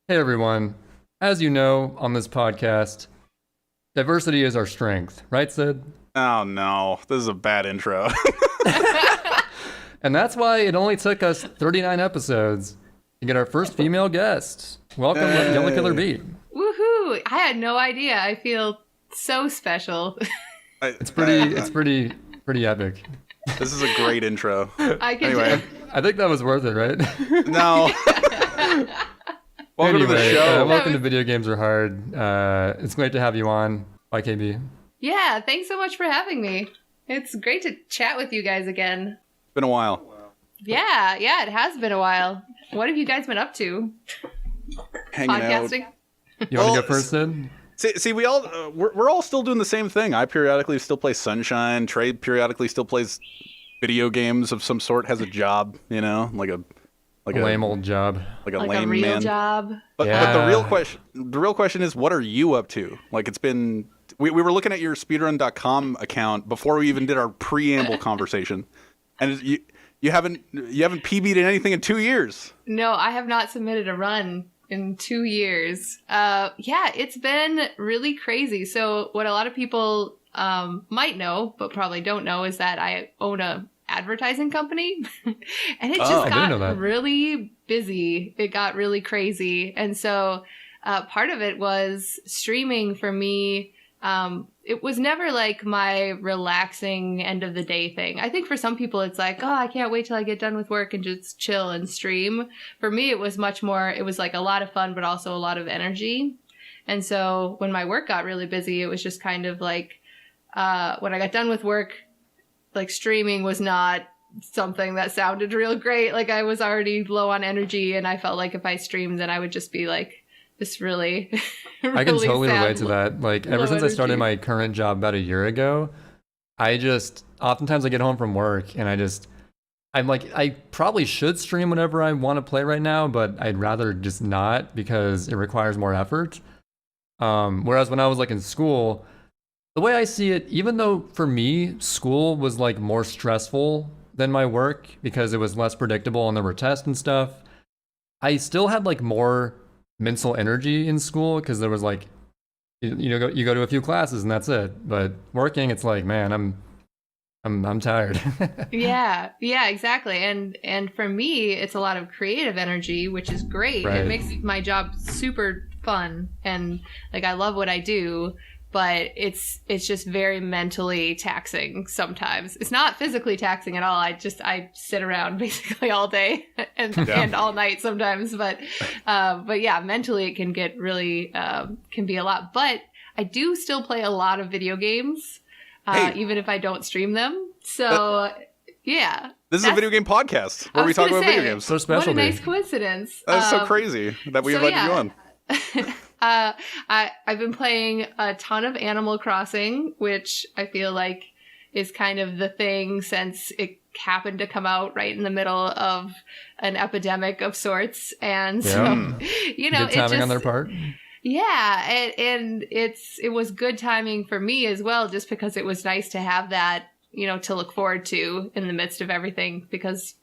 Hey everyone. As you know, on this podcast, diversity is our strength, right, Sid? Oh no, this is a bad intro. And that's why it only took us 39 episodes to get our first female guest. Welcome, YellowKillerBee. Woohoo! I had no idea. I feel so special. It's pretty epic. This is a great intro. Anyway. I think that was worth it, right? No. Welcome to the show. Welcome to Video Games Are Hard. It's great to have you on, YKB. Yeah, thanks so much for having me. It's great to chat with you guys again. It's been a while. Yeah, it has been a while. What have you guys been up to? Hanging Podcasting? out. You want to go first, Sid? See, we're all still doing the same thing. I periodically still play Sunshine. Trey periodically still plays video games of some sort. Has a job, like a lame old job, like a like lame a real man job. But the real question is, what are you up to? Like, it's been we were looking at your speedrun.com account before we even did our preamble conversation, and you haven't PB'd in anything in 2 years. No, I have not submitted a run in 2 years. It's been really crazy. So what a lot of people might know, but probably don't know, is that I own a advertising company and it just got really busy. It got really crazy. And so part of it was streaming for me. It was never like my relaxing end of the day thing. I think for some people it's like, oh, I can't wait till I get done with work and just chill and stream. For me, it was much more, it was like a lot of fun, but also a lot of energy. And so when my work got really busy, it was just kind of like, when I got done with work, like streaming was not something that sounded real great. Like I was already low on energy and I felt like if I streamed, then I would just be like, this really, I can totally relate to that. Like ever since I started my current job about a year ago, oftentimes I get home from work and I'm like, I probably should stream whenever I want to play right now, but I'd rather just not because it requires more effort. Whereas when I was like in school, the way I see it, even though for me, school was like more stressful than my work because it was less predictable and there were tests and stuff, I still had like more mental energy in school because there was like, you go to a few classes and that's it. But working, it's like, man, I'm tired. Yeah, exactly. And for me, it's a lot of creative energy, which is great. Right. It makes my job super fun and like I love what I do. But it's just very mentally taxing sometimes. It's not physically taxing at all. I sit around basically all day and all night sometimes. But yeah, mentally it can get really can be a lot. But I do still play a lot of video games, even if I don't stream them. So yeah. This is a video game podcast where we talk about video games. So special. What a nice coincidence. That's so crazy that we invited you on. I've been playing a ton of Animal Crossing, which I feel like is kind of the thing since it happened to come out right in the middle of an epidemic of sorts. And so, good timing on their part. Yeah, and it was good timing for me as well, just because it was nice to have that, to look forward to in the midst of everything, because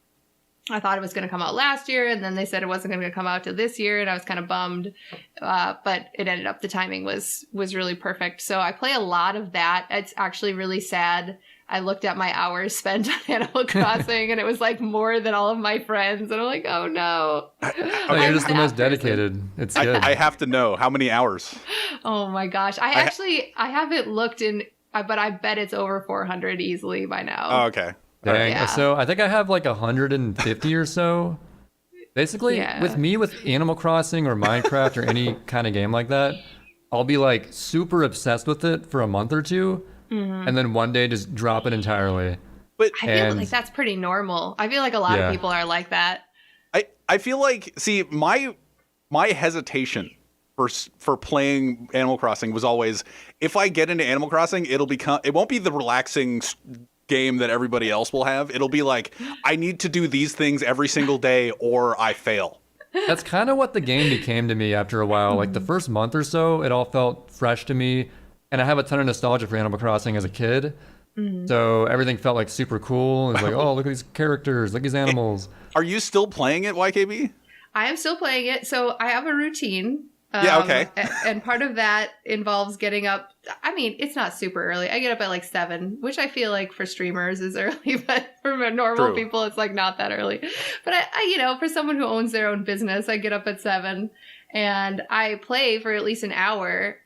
I thought it was going to come out last year, and then they said it wasn't going to come out to this year, and I was kind of bummed. But it ended up, the timing was really perfect. So I play a lot of that. It's actually really sad. I looked at my hours spent on Animal Crossing, and it was like more than all of my friends. And I'm like, oh no. You're just the most dedicated. It's good. I have to know how many hours. Oh my gosh. I haven't looked in, but I bet it's over 400 easily by now. Oh, okay. Dang. Yeah. So I think I have like 150 or so. Basically, with Animal Crossing or Minecraft or any kind of game like that, I'll be like super obsessed with it for a month or two, and then one day just drop it entirely. But I feel like that's pretty normal. I feel like a lot of people are like that. I feel like, see, my hesitation for playing Animal Crossing was always, if I get into Animal Crossing, it won't be the relaxing game that everybody else will have. It'll be like, I need to do these things every single day or I fail. That's kind of what the game became to me after a while. Like the first month or so, it all felt fresh to me. And I have a ton of nostalgia for Animal Crossing as a kid. So everything felt like super cool. It's like, oh, look at these characters, look at these animals. Are you still playing it, YKB? I am still playing it. So I have a routine. Yeah, okay. And part of that involves getting up. I mean, it's not super early. I get up at like 7, which I feel like for streamers is early, but for normal people, it's like not that early. But I, for someone who owns their own business, I get up at 7 and I play for at least an hour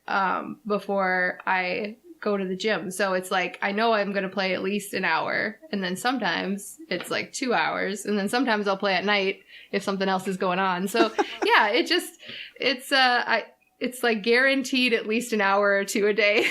before I go to the gym. So it's like, I know I'm going to play at least an hour. And then sometimes it's like 2 hours. And then sometimes I'll play at night if something else is going on. So yeah, it's like guaranteed at least an hour or 2 a day.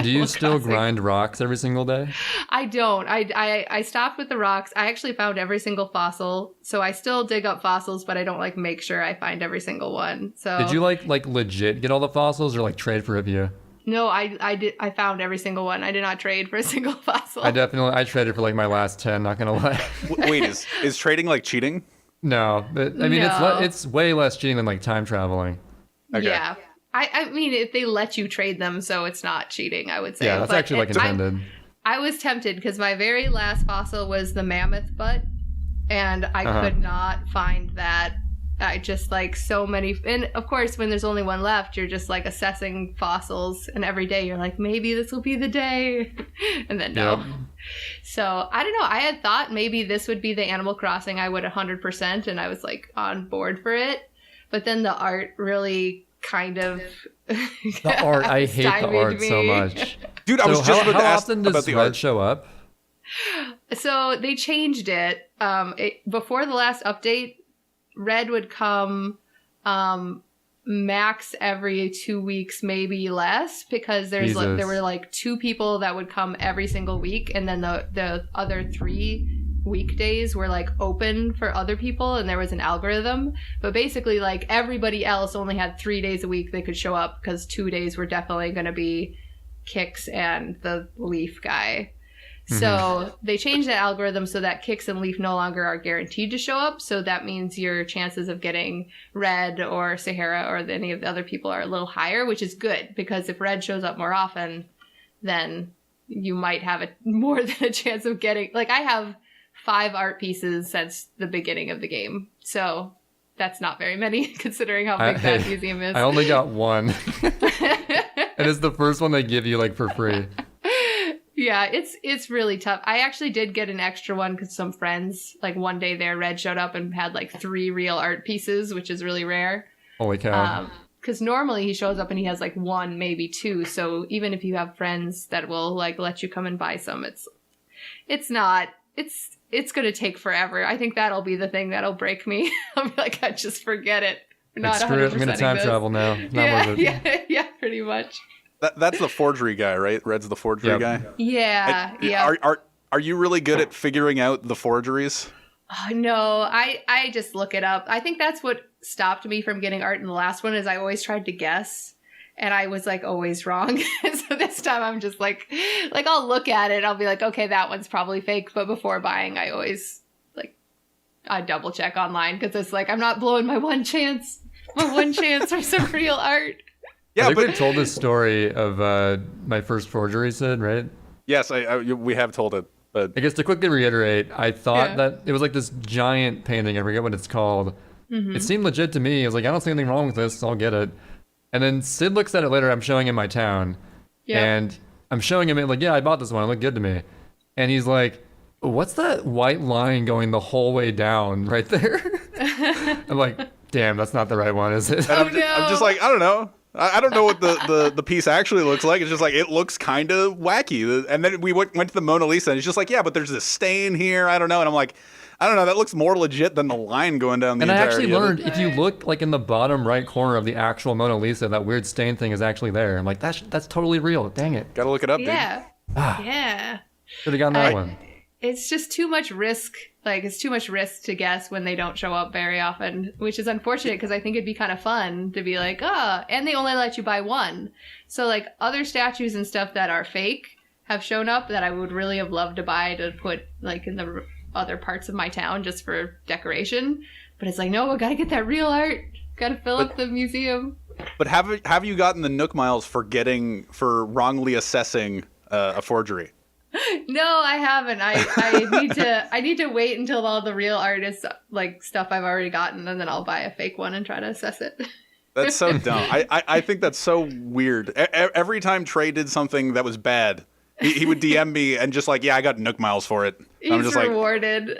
Do you still grind rocks every single day? I don't. I stopped with the rocks. I actually found every single fossil. So I still dig up fossils, but I don't like make sure I find every single one. So did you like legit get all the fossils or like trade for a few? No, I did. I found every single one. I did not trade for a single fossil. I traded for like my last 10. Not gonna lie. Wait, is trading like cheating? No, but, I mean it's way less cheating than like time traveling. Okay. Yeah, I mean if they let you trade them, so it's not cheating. I would say. Yeah, that's actually like intended. I was tempted because my very last fossil was the mammoth butt, and I could not find that. I just like so many, and of course when there's only one left, you're just like assessing fossils, and every day you're like, maybe this will be the day, and then no. Yep. So I don't know. I had thought maybe this would be the Animal Crossing I would 100%, and I was like on board for it, but then the art really kind of the art. I hate the art so much, dude. I was just about to ask often does about the art art show up? So they changed it. Before the last update, Red would come max every 2 weeks, maybe less, because there were like 2 people that would come every single week, and then the other 3 weekdays were like open for other people, and there was an algorithm. But basically, like everybody else only had 3 days a week they could show up, because 2 days were definitely going to be Kix and the Leaf guy. So they changed the algorithm so that Kix and Leaf no longer are guaranteed to show up. So that means your chances of getting Red or Sahara or any of the other people are a little higher, which is good, because if Red shows up more often, then you might have more than a chance of getting... Like, I have 5 art pieces since the beginning of the game. So that's not very many, considering how big that museum is. I only got 1. And it's the first one they give you, like, for free. Yeah, it's really tough. I actually did get an extra one because some friends, like one day their Red showed up and had like 3 real art pieces, which is really rare. Holy cow. Because normally he shows up and he has like 1, maybe 2. So even if you have friends that will like let you come and buy some, it's going to take forever. I think that'll be the thing that'll break me. I'll be like, I just forget it. Like, screw it, I'm going to time travel now. Not worth it. Yeah, pretty much. That's the forgery guy, right? Red's the forgery guy? Yeah, Are you really good at figuring out the forgeries? No, I just look it up. I think that's what stopped me from getting art in the last one, is I always tried to guess, and I was like always wrong. So this time I'm just like I'll look at it, I'll be like, okay, that one's probably fake. But before buying, I always I double check online, because it's like, I'm not blowing my one chance for some real art. Yeah, I think we've told this story of my first forgery, Sid, right? Yes, we have told it. But I guess to quickly reiterate, I thought that it was like this giant painting. I forget what it's called. It seemed legit to me. I was like, I don't see anything wrong with this, so I'll get it. And then Sid looks at it later. I'm showing him my town. And I'm showing him it like, yeah, I bought this one. It looked good to me. And he's like, what's that white line going the whole way down right there? I'm like, damn, that's not the right one, is it? I'm just like, I don't know. I don't know what the piece actually looks like. It's just like, it looks kind of wacky. And then we went to the Mona Lisa, and it's just like, yeah, but there's this stain here. I don't know. And I'm like, I don't know. That looks more legit than the line going down the entirety. And I actually learned, if you look like in the bottom right corner of the actual Mona Lisa, that weird stain thing is actually there. I'm like, that's totally real. Dang it. Gotta look it up, dude. Yeah. Should have gotten that one. It's just too much risk. Like, it's too much risk to guess when they don't show up very often, which is unfortunate, because I think it'd be kind of fun to be like, and they only let you buy 1. So, like, other statues and stuff that are fake have shown up that I would really have loved to buy to put, like, in the other parts of my town just for decoration. But it's like, no, I gotta get that real art. Gotta fill up the museum. But have you gotten the Nook Miles for wrongly assessing a forgery? No, I haven't. I need to wait until all the real artists like stuff I've already gotten, and then I'll buy a fake one and try to assess it. That's so dumb. I think that's so weird. Every time Trey did something that was bad, he would DM me and just like, yeah, I got Nook miles for it. He's I'm just rewarded.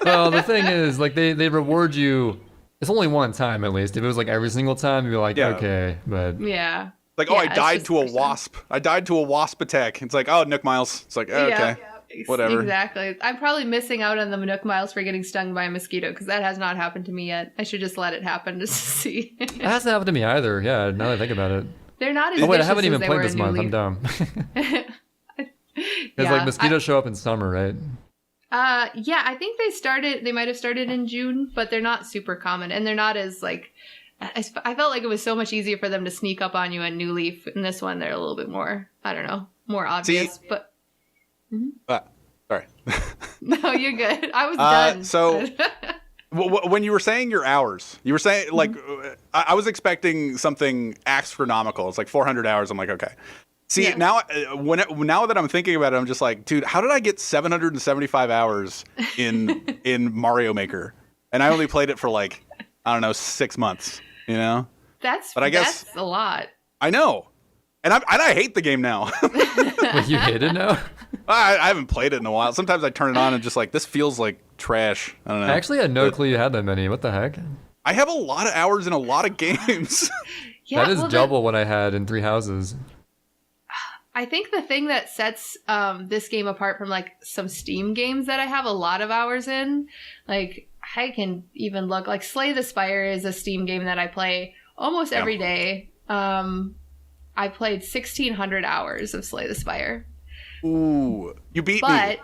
Well, the thing is, like, they reward you. It's only one time, at least. If it was like every single time, you'd be like, okay, but Yeah. like, Yeah, I died to a wasp. I died to a wasp attack. It's like, oh, Nook miles. It's like, okay, whatever. Exactly. I'm probably missing out on the Nook miles for getting stung by a mosquito because that has not happened to me yet. I should just let it happen just to see. it hasn't happened to me either. Yeah, now that I think about it. They're not as Oh wait, I vicious haven't as even they played were this in month. New I'm Leaf. dumb. Because like mosquitoes show up in summer, right? Yeah, I think they might have started in June, but they're not super common, and they're not as like, I felt like it was so much easier for them to sneak up on you in New Leaf. In this one, they're a little bit more, I don't know, more obvious, but. Sorry. No, you're good. I was done. So when you were saying your hours, you were saying like, I was expecting something astronomical. It's like 400 hours. I'm like, okay. See, now that I'm thinking about it, I'm just like, dude, how did I get 775 hours in Mario Maker? And I only played it for like, I don't know, 6 months, you know? That's a lot. I know. And I hate the game now. Wait, you hate it now? I haven't played it in a while. Sometimes I turn it on and just like, this feels like trash. I don't know. I actually had no clue you had that many. What the heck? I have a lot of hours in a lot of games. Yeah, that is double what I had in 3 houses. I think the thing that sets this game apart from like some Steam games that I have a lot of hours in, like I can even look like Slay the Spire is a Steam game that I play almost every day. I played 1,600 hours of Slay the Spire. Ooh, you beat me.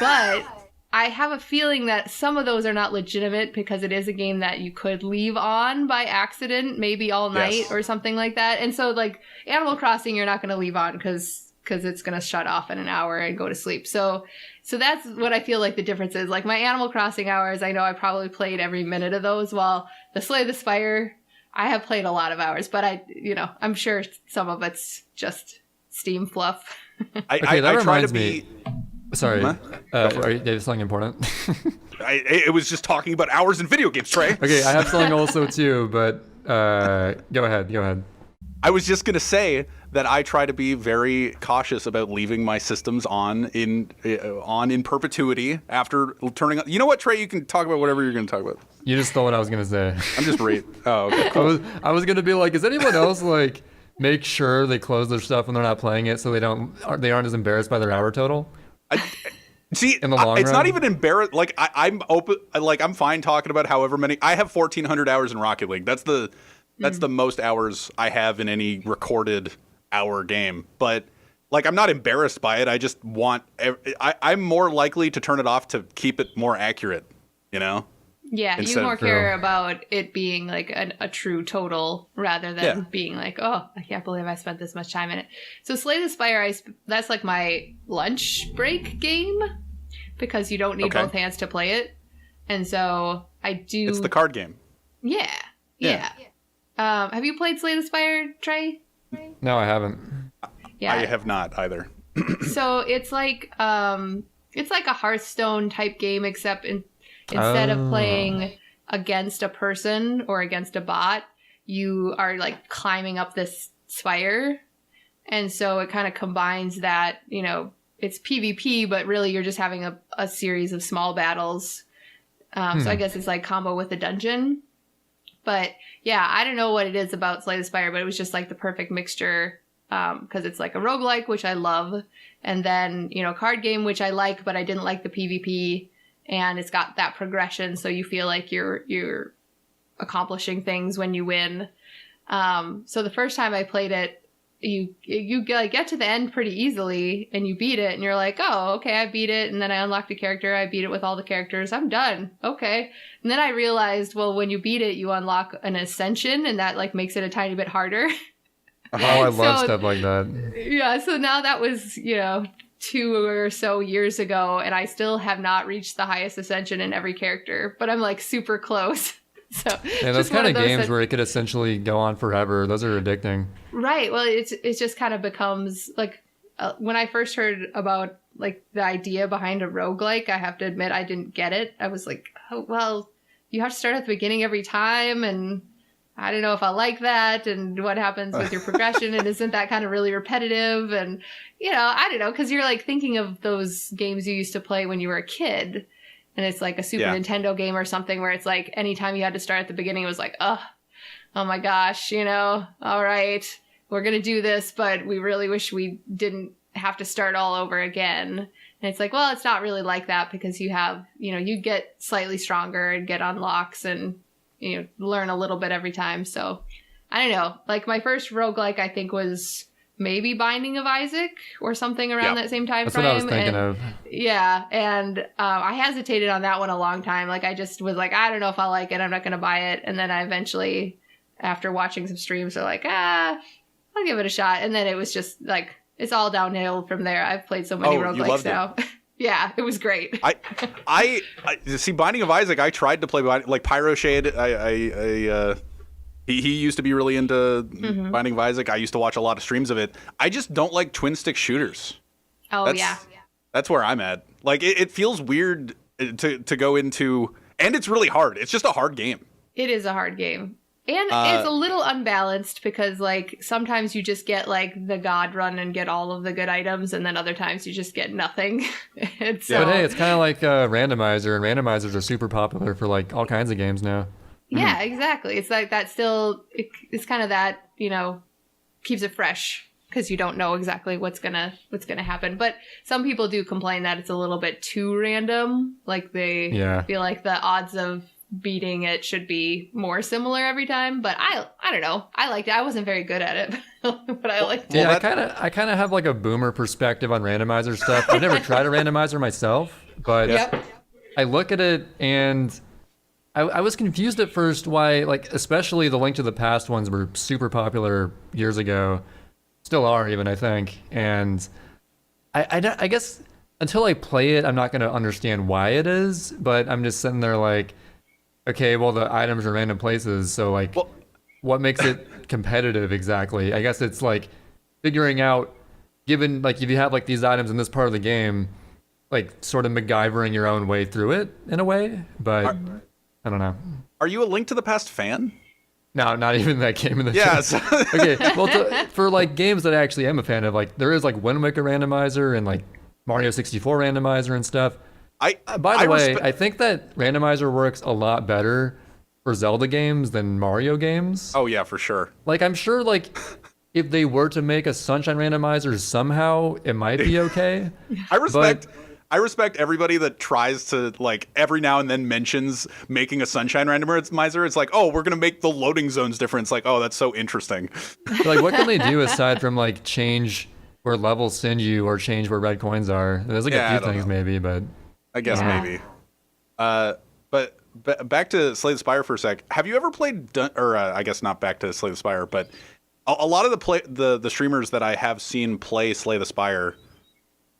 But I have a feeling that some of those are not legitimate because it is a game that you could leave on by accident, maybe all night or something like that. And so like Animal Crossing, you're not going to leave on because it's going to shut off in an hour and go to sleep. So that's what I feel like the difference is. Like my Animal Crossing hours, I know I probably played every minute of those, while the Slay the Spire, I have played a lot of hours, but I'm sure some of it's just Steam fluff. I try to be. Sorry, are you have something important? It was just talking about hours in video games, Trey. Okay, I have something also too, but go ahead. I was just gonna say that I try to be very cautious about leaving my systems on in perpetuity after turning on. You know what, Trey? You can talk about whatever you're gonna talk about. You just stole what I was gonna say. I'm just Oh, okay. Cool. I was gonna be like, is anyone else like make sure they close their stuff when they're not playing it so they aren't as embarrassed by their hour total? See, in the long it's run? not even embarrassed. Like I'm open. Like I'm fine talking about however many. I have 1,400 hours in Rocket League. That's the most hours I have in any recorded hour game. But like I'm not embarrassed by it. I just want. I'm more likely to turn it off to keep it more accurate. You know. Yeah, you more care about it being like a true total rather than being like, oh, I can't believe I spent this much time in it. So Slay the Spire, that's like my lunch break game because you don't need both hands to play it. And so I do... It's the card game. Yeah. Have you played Slay the Spire, Trey? No, I haven't. Yeah. I have not either. So it's like a Hearthstone type game, except instead of playing against a person or against a bot, you are like climbing up this spire. And so it kind of combines that, it's PvP, but really you're just having a series of small battles. So I guess it's like combo with a dungeon. But yeah, I don't know what it is about Slay the Spire, but it was just like the perfect mixture because it's like a roguelike, which I love. And then, card game, which I like, but I didn't like the PvP. And it's got that progression, so you feel like you're accomplishing things when you win. So the first time I played it, you get to the end pretty easily, and you beat it, and you're like, oh, okay, I beat it, and then I unlocked a character, I beat it with all the characters, I'm done, okay. And then I realized, well, when you beat it, you unlock an ascension, and that like makes it a tiny bit harder. Oh, I love stuff like that. Yeah, so now that was, 2 or so years ago, and I still have not reached the highest ascension in every character, but I'm like super close. So yeah, those kind of games where it could essentially go on forever, those are addicting. Right. Well, it just kind of becomes like when I first heard about like the idea behind a roguelike, I have to admit I didn't get it. I was like, oh, well, you have to start at the beginning every time, and I don't know if I like that, and what happens with your progression, and isn't that kind of really repetitive? And, you know, I don't know, because you're like thinking of those games you used to play when you were a kid, and it's like a Super Nintendo game or something where it's like anytime you had to start at the beginning, it was like, oh my gosh, you know, all right, we're going to do this, but we really wish we didn't have to start all over again. And it's like, well, it's not really like that, because you have, you know, you get slightly stronger and get unlocks and, you know, learn a little bit every time. So I don't know, like my first roguelike, I think, was maybe Binding of Isaac or something around that same time frame. That's what I was thinking of. Yeah. And I hesitated on that one a long time. Like I just was like, I don't know if I like it. I'm not going to buy it. And then I eventually, after watching some streams, are like, I'll give it a shot. And then it was just like, it's all downhill from there. I've played so many roguelikes now. Yeah, it was great. I see Binding of Isaac. I tried to play like Pyroshade. He used to be really into Binding of Isaac. I used to watch a lot of streams of it. I just don't like twin stick shooters. Oh, that's where I'm at. Like it feels weird to go into, and it's really hard. It's just a hard game. It is a hard game. And it's a little unbalanced, because like sometimes you just get like the god run and get all of the good items, and then other times you just get nothing. And so, but hey, it's kind of like a randomizer, and randomizers are super popular for like all kinds of games now. Yeah, exactly. It's like that still, it's kind of that, you know, keeps it fresh, because you don't know exactly what's gonna happen. But some people do complain that it's a little bit too random. Like they feel like the odds of beating it should be more similar every time. But I don't know. I liked it. I wasn't very good at it, but I liked it. Yeah, I kind of have like a boomer perspective on randomizer stuff. I've never tried a randomizer myself, but I look at it and I was confused at first why, like, especially the Link to the Past ones were super popular years ago. Still are, even, I think. And I guess until I play it, I'm not going to understand why it is, but I'm just sitting there like, okay, well, the items are random places, so, like, what makes it competitive exactly? I guess it's, like, figuring out, given, like, if you have, like, these items in this part of the game, like, sort of MacGyvering your own way through it, in a way, but I don't know. Are you a Link to the Past fan? No, not even that game in the Yes. Okay, well, for, like, games that I actually am a fan of, like, there is, like, Wind Waker randomizer and, like, Mario 64 randomizer and stuff. By the way, I think that randomizer works a lot better for Zelda games than Mario games. Oh yeah, for sure. Like I'm sure, like if they were to make a Sunshine randomizer somehow, it might be okay. I respect everybody that tries to, like, every now and then mentions making a Sunshine randomizer. It's like, oh, we're gonna make the loading zones different. It's like, oh, that's so interesting. Like, what can they do aside from like change where levels send you or change where red coins are? There's like a few things maybe, but. I guess maybe. But back to Slay the Spire for a sec. Have you ever played, I guess not back to Slay the Spire, but a lot of the streamers that I have seen play Slay the Spire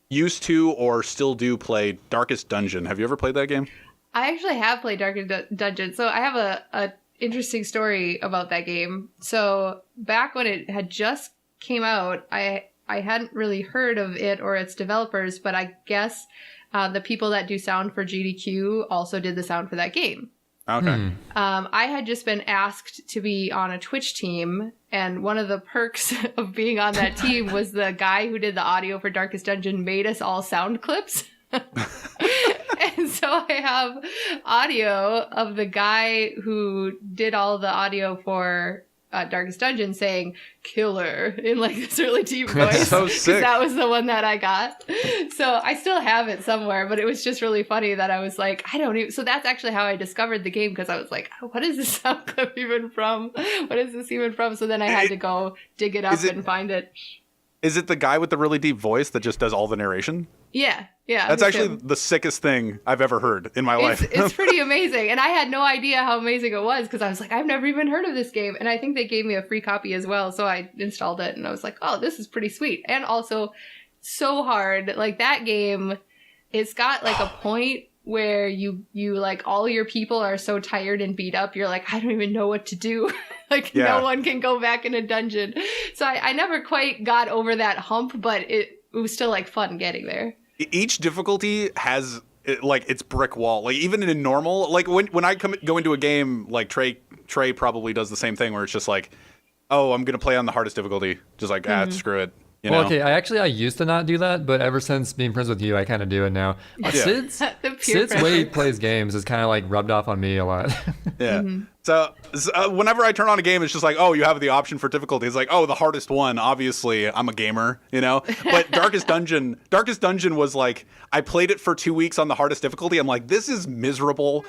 used to or still do play Darkest Dungeon. Have you ever played that game? I actually have played Darkest Dungeon. So I have a interesting story about that game. So back when it had just came out, I hadn't really heard of it or its developers, but I guess the people that do sound for GDQ also did the sound for that game. Okay. I had just been asked to be on a Twitch team, and one of the perks of being on that team was the guy who did the audio for Darkest Dungeon made us all sound clips. And so I have audio of the guy who did all the audio for Darkest Dungeon saying "killer" in like this really deep voice. That's so sick. That was the one that I got. So I still have it somewhere, but it was just really funny that I was like, I don't even. So that's actually how I discovered the game, because I was like, what is this sound clip even from? What is this even from? So then I had to go dig it up and find it. Is it the guy with the really deep voice that just does all the narration? Yeah. That's actually the sickest thing I've ever heard in my life. It's pretty amazing. And I had no idea how amazing it was, because I was like, I've never even heard of this game. And I think they gave me a free copy as well. So I installed it and I was like, oh, this is pretty sweet. And also so hard. Like that game, it's got like a point where you like all your people are so tired and beat up. You're like, I don't even know what to do. No one can go back in a dungeon. So I never quite got over that hump, but it was still like fun getting there. Each difficulty has like its brick wall. Like even in normal, like when I go into a game, like Trey probably does the same thing where it's just like, oh, I'm gonna play on the hardest difficulty, just like screw it. You know? Okay, I used to not do that, but ever since being friends with you, I kind of do it now. Sid's way he plays games is kind of like rubbed off on me a lot. Yeah. So whenever I turn on a game, it's just like, oh, you have the option for difficulty. It's like, oh, the hardest one. Obviously, I'm a gamer, you know. But Darkest Dungeon was like, I played it for 2 weeks on the hardest difficulty. I'm like, this is miserable.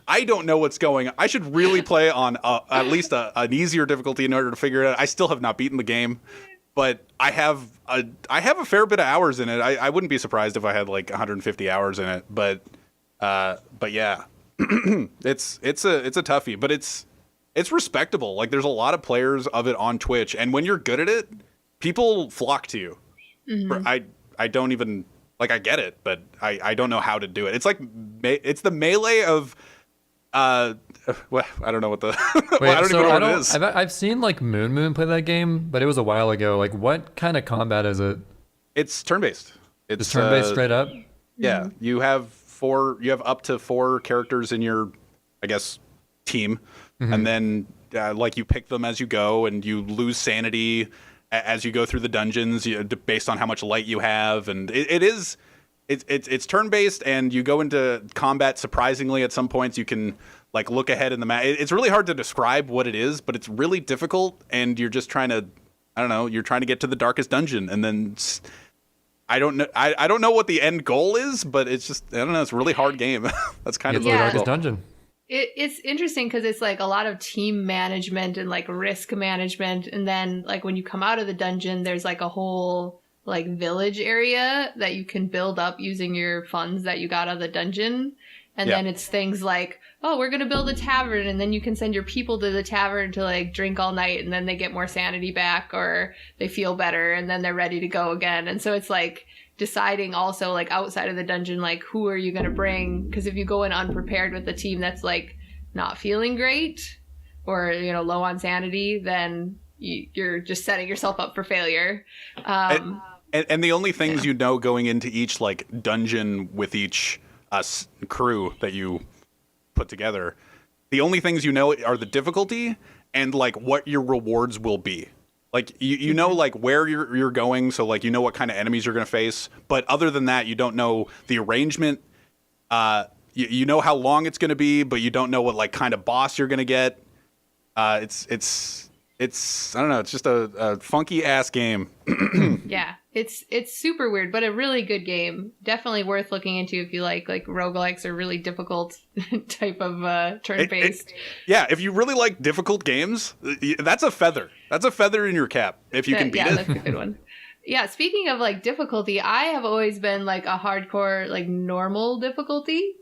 I don't know what's going on. I should really play on at least an easier difficulty in order to figure it out. I still have not beaten the game. But I have a fair bit of hours in it. I wouldn't be surprised if I had like 150 hours in it. But yeah, it's a toughie. But it's respectable. Like there's a lot of players of it on Twitch, and when you're good at it, people flock to you. I don't even like. I get it, but I don't know how to do it. It's like it's the melee of. Well, I don't know what the. Wait, I don't even know what it is. I've seen like Moon play that game, but it was a while ago. Like, what kind of combat is it? It's turn-based. It's turn-based straight up. Yeah, you have up to 4 characters in your, I guess, team, and then like you pick them as you go, and you lose sanity as you go through the dungeons, based on how much light you have, and it's turn-based, and you go into combat. Surprisingly, at some points you can like look ahead in the map. It's really hard to describe what it is, but it's really difficult, and you're just trying to, I don't know, you're trying to get to the darkest dungeon, and then I don't know. I don't know what the end goal is, but it's just, I don't know. It's a really hard game. That's kind of the darkest dungeon. It's interesting because it's like a lot of team management and like risk management, and then like when you come out of the dungeon, there's like a whole like village area that you can build up using your funds that you got out of the dungeon. And then it's things like, oh, we're going to build a tavern, and then you can send your people to the tavern to like drink all night, and then they get more sanity back, or they feel better, and then they're ready to go again. And so it's like deciding also like outside of the dungeon, like who are you going to bring? Because if you go in unprepared with a team that's like not feeling great or, you know, low on sanity, then you're just setting yourself up for failure. And the only things you know going into each like dungeon with each crew that you put together, the only things you know are the difficulty and like what your rewards will be. Like you know like where you're going, so like you know what kind of enemies you're going to face, but other than that you don't know the arrangement. You know how long it's going to be, but you don't know what like kind of boss you're going to get. It's I don't know, it's just a funky ass game. Yeah. It's super weird, but a really good game. Definitely worth looking into if you like roguelikes or really difficult type of turn-based. Yeah, if you really like difficult games, that's a feather. That's a feather in your cap if you can beat it. Yeah, that's a good one. Yeah, speaking of like difficulty, I have always been like a hardcore like normal difficulty.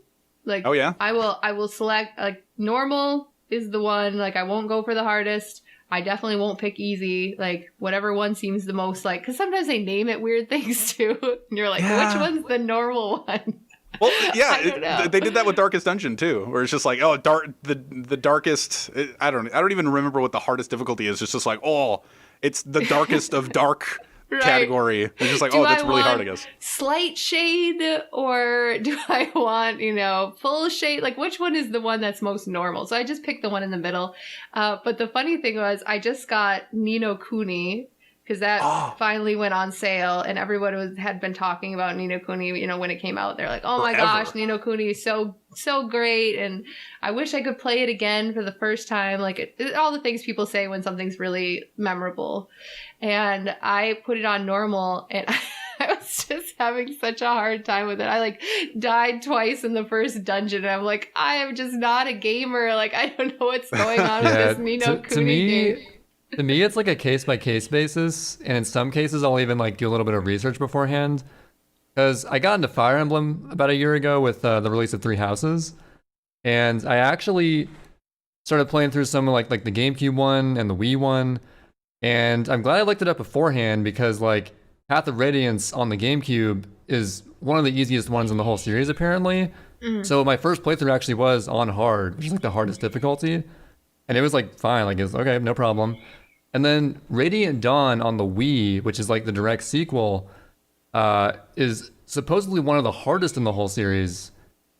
Like, oh yeah, I will select like normal is the one. Like I won't go for the hardest. I definitely won't pick easy, like whatever one seems the most like, because sometimes they name it weird things too. And you're like, which one's the normal one? Well, yeah, they did that with Darkest Dungeon too, where it's just like, oh, the darkest. I don't even remember what the hardest difficulty is. It's just like, oh, it's the darkest of dark. Right. Category. It's just like, that's really hard, I guess. Slight shade, or do I want, full shade? Like, which one is the one that's most normal? So I just picked the one in the middle. But the funny thing was, I just got Ni no Kuni, because that finally went on sale, and everyone had been talking about Ni no Kuni, when it came out. They're like, oh my gosh, Ni no Kuni is so great, and I wish I could play it again for the first time. Like, all the things people say when something's really memorable. And I put it on normal, and I was just having such a hard time with it. I died twice in the first dungeon, and I'm like, I am just not a gamer. Like, I don't know what's going on with this Ni no Kuni game. To me, it's like a case-by-case basis, and in some cases, I'll even do a little bit of research beforehand. Because I got into Fire Emblem about a year ago with the release of 3 Houses, and I actually started playing through some of the GameCube one and the Wii one, and I'm glad I looked it up beforehand because Path of Radiance on the GameCube is one of the easiest ones in the whole series apparently. Mm-hmm. So my first playthrough actually was on hard, which is the hardest difficulty, and it was fine, it was okay, no problem. And then Radiant Dawn on the Wii, which is the direct sequel, is supposedly one of the hardest in the whole series.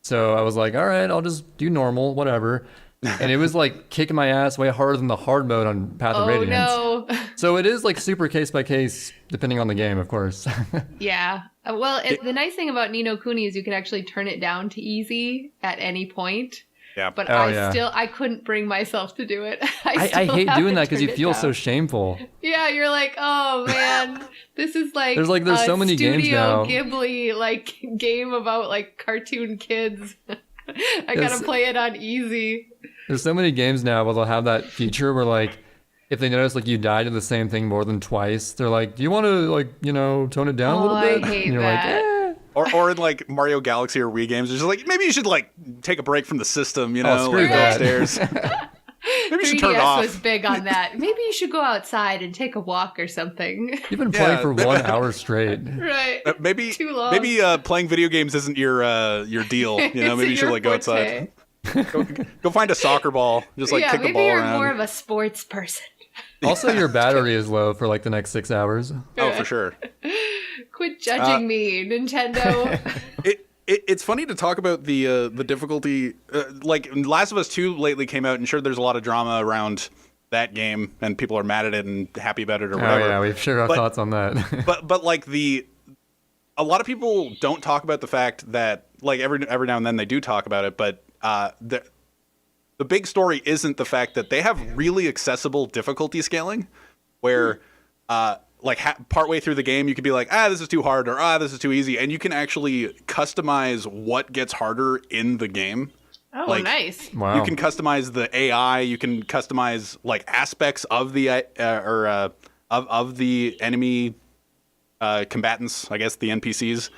So I was like, all right, I'll just do normal, whatever. And it was like kicking my ass way harder than the hard mode on Path of Radiance. Oh no. So it is like super case by case, depending on the game, of course. Yeah. Well, the nice thing about Ni no Kuni is you can actually turn it down to easy at any point. Yeah. But Oh, yeah. I couldn't bring myself to do it. I hate doing that because you feel so shame. shameful. Yeah, you're like, oh man, this is like There's so many games now. Studio Ghibli like game about like cartoon kids. I gotta play it on easy. There's so many games now where they'll have that feature where like if they notice like you died to the same thing more than twice, they're like, do you want to like, you know, tone it down a little bit? I hate and you're that. like, Or in like Mario Galaxy or Wii games, it's just like maybe you should like take a break from the system, you know, screw like go that. upstairs. Maybe you should turn it 3DS off. was big on that. Maybe you should go outside and take a walk or something. You've been playing Yeah. for 1 hour straight. Right. Maybe Too long. maybe playing video games isn't your deal. You know, maybe you should Your like go forte. outside. Go find a soccer ball. Just like Yeah, kick the maybe ball you're around. more of a sports person. Also, your battery is low for like the next 6 hours. Oh, for sure. Quit judging me, Nintendo. It's funny to talk about the difficulty. Like Last of Us 2 lately came out, and sure, there's a lot of drama around that game, and people are mad at it and happy about it or whatever. Oh yeah, we've shared our But- thoughts on that. But like a lot of people don't talk about the fact that like every now and then they do talk about it, but the big story isn't the fact that they have really accessible difficulty scaling, where like partway through the game you could be like, this is too hard, or this is too easy, and you can actually customize what gets harder in the game. Oh, Like, nice. Wow. You can customize the AI. You can customize like aspects of the of the enemy combatants. I guess the NPCs.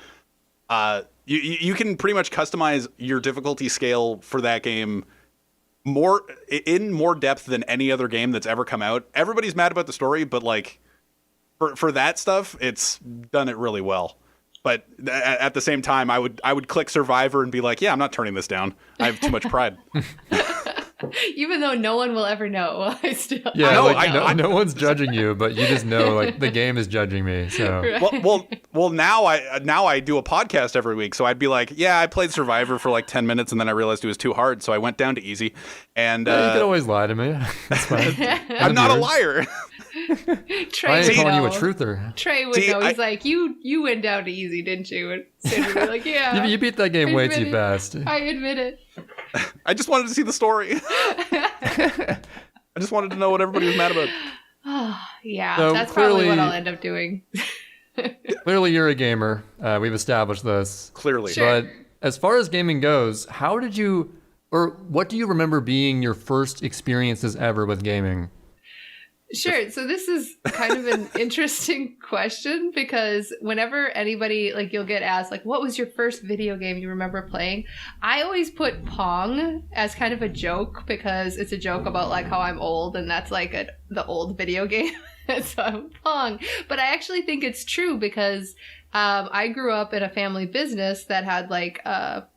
You can pretty much customize your difficulty scale for that game in more depth than any other game that's ever come out. Everybody's mad about the story, but like for that stuff, it's done it really well. But at the same time, I would click Survivor and be like, yeah, I'm not turning this down. I have too much pride. Even though no one will ever know, I still. Yeah, know, like, no one's judging you, but you just know like the game is judging me. So Right. Well, now I do a podcast every week, so I'd be like, yeah, I played Survivor for like 10 minutes, and then I realized it was too hard, so I went down to easy. And yeah, you could always lie to me. That's fine. I'm not a liar. Trey I would ain't calling you a know. truther. Trey would See, know. He's like, you went down to easy, didn't you? And Sid would be like, yeah. You beat that game way too admit it. fast. I admit it. I just wanted to see the story. I just wanted to know what everybody was mad about. Yeah, So that's probably what clearly- I'll end up doing. Clearly, you're a gamer. We've established this. Clearly. Sure. But as far as gaming goes, how did you, or what do you remember being your first experiences ever with gaming? Sure. So this is kind of an interesting question because whenever anybody, like you'll get asked, like, what was your first video game you remember playing? I always put Pong as kind of a joke because it's a joke about like how I'm old and that's like the old video game. So I'm Pong. But I actually think it's true because I grew up in a family business that had like a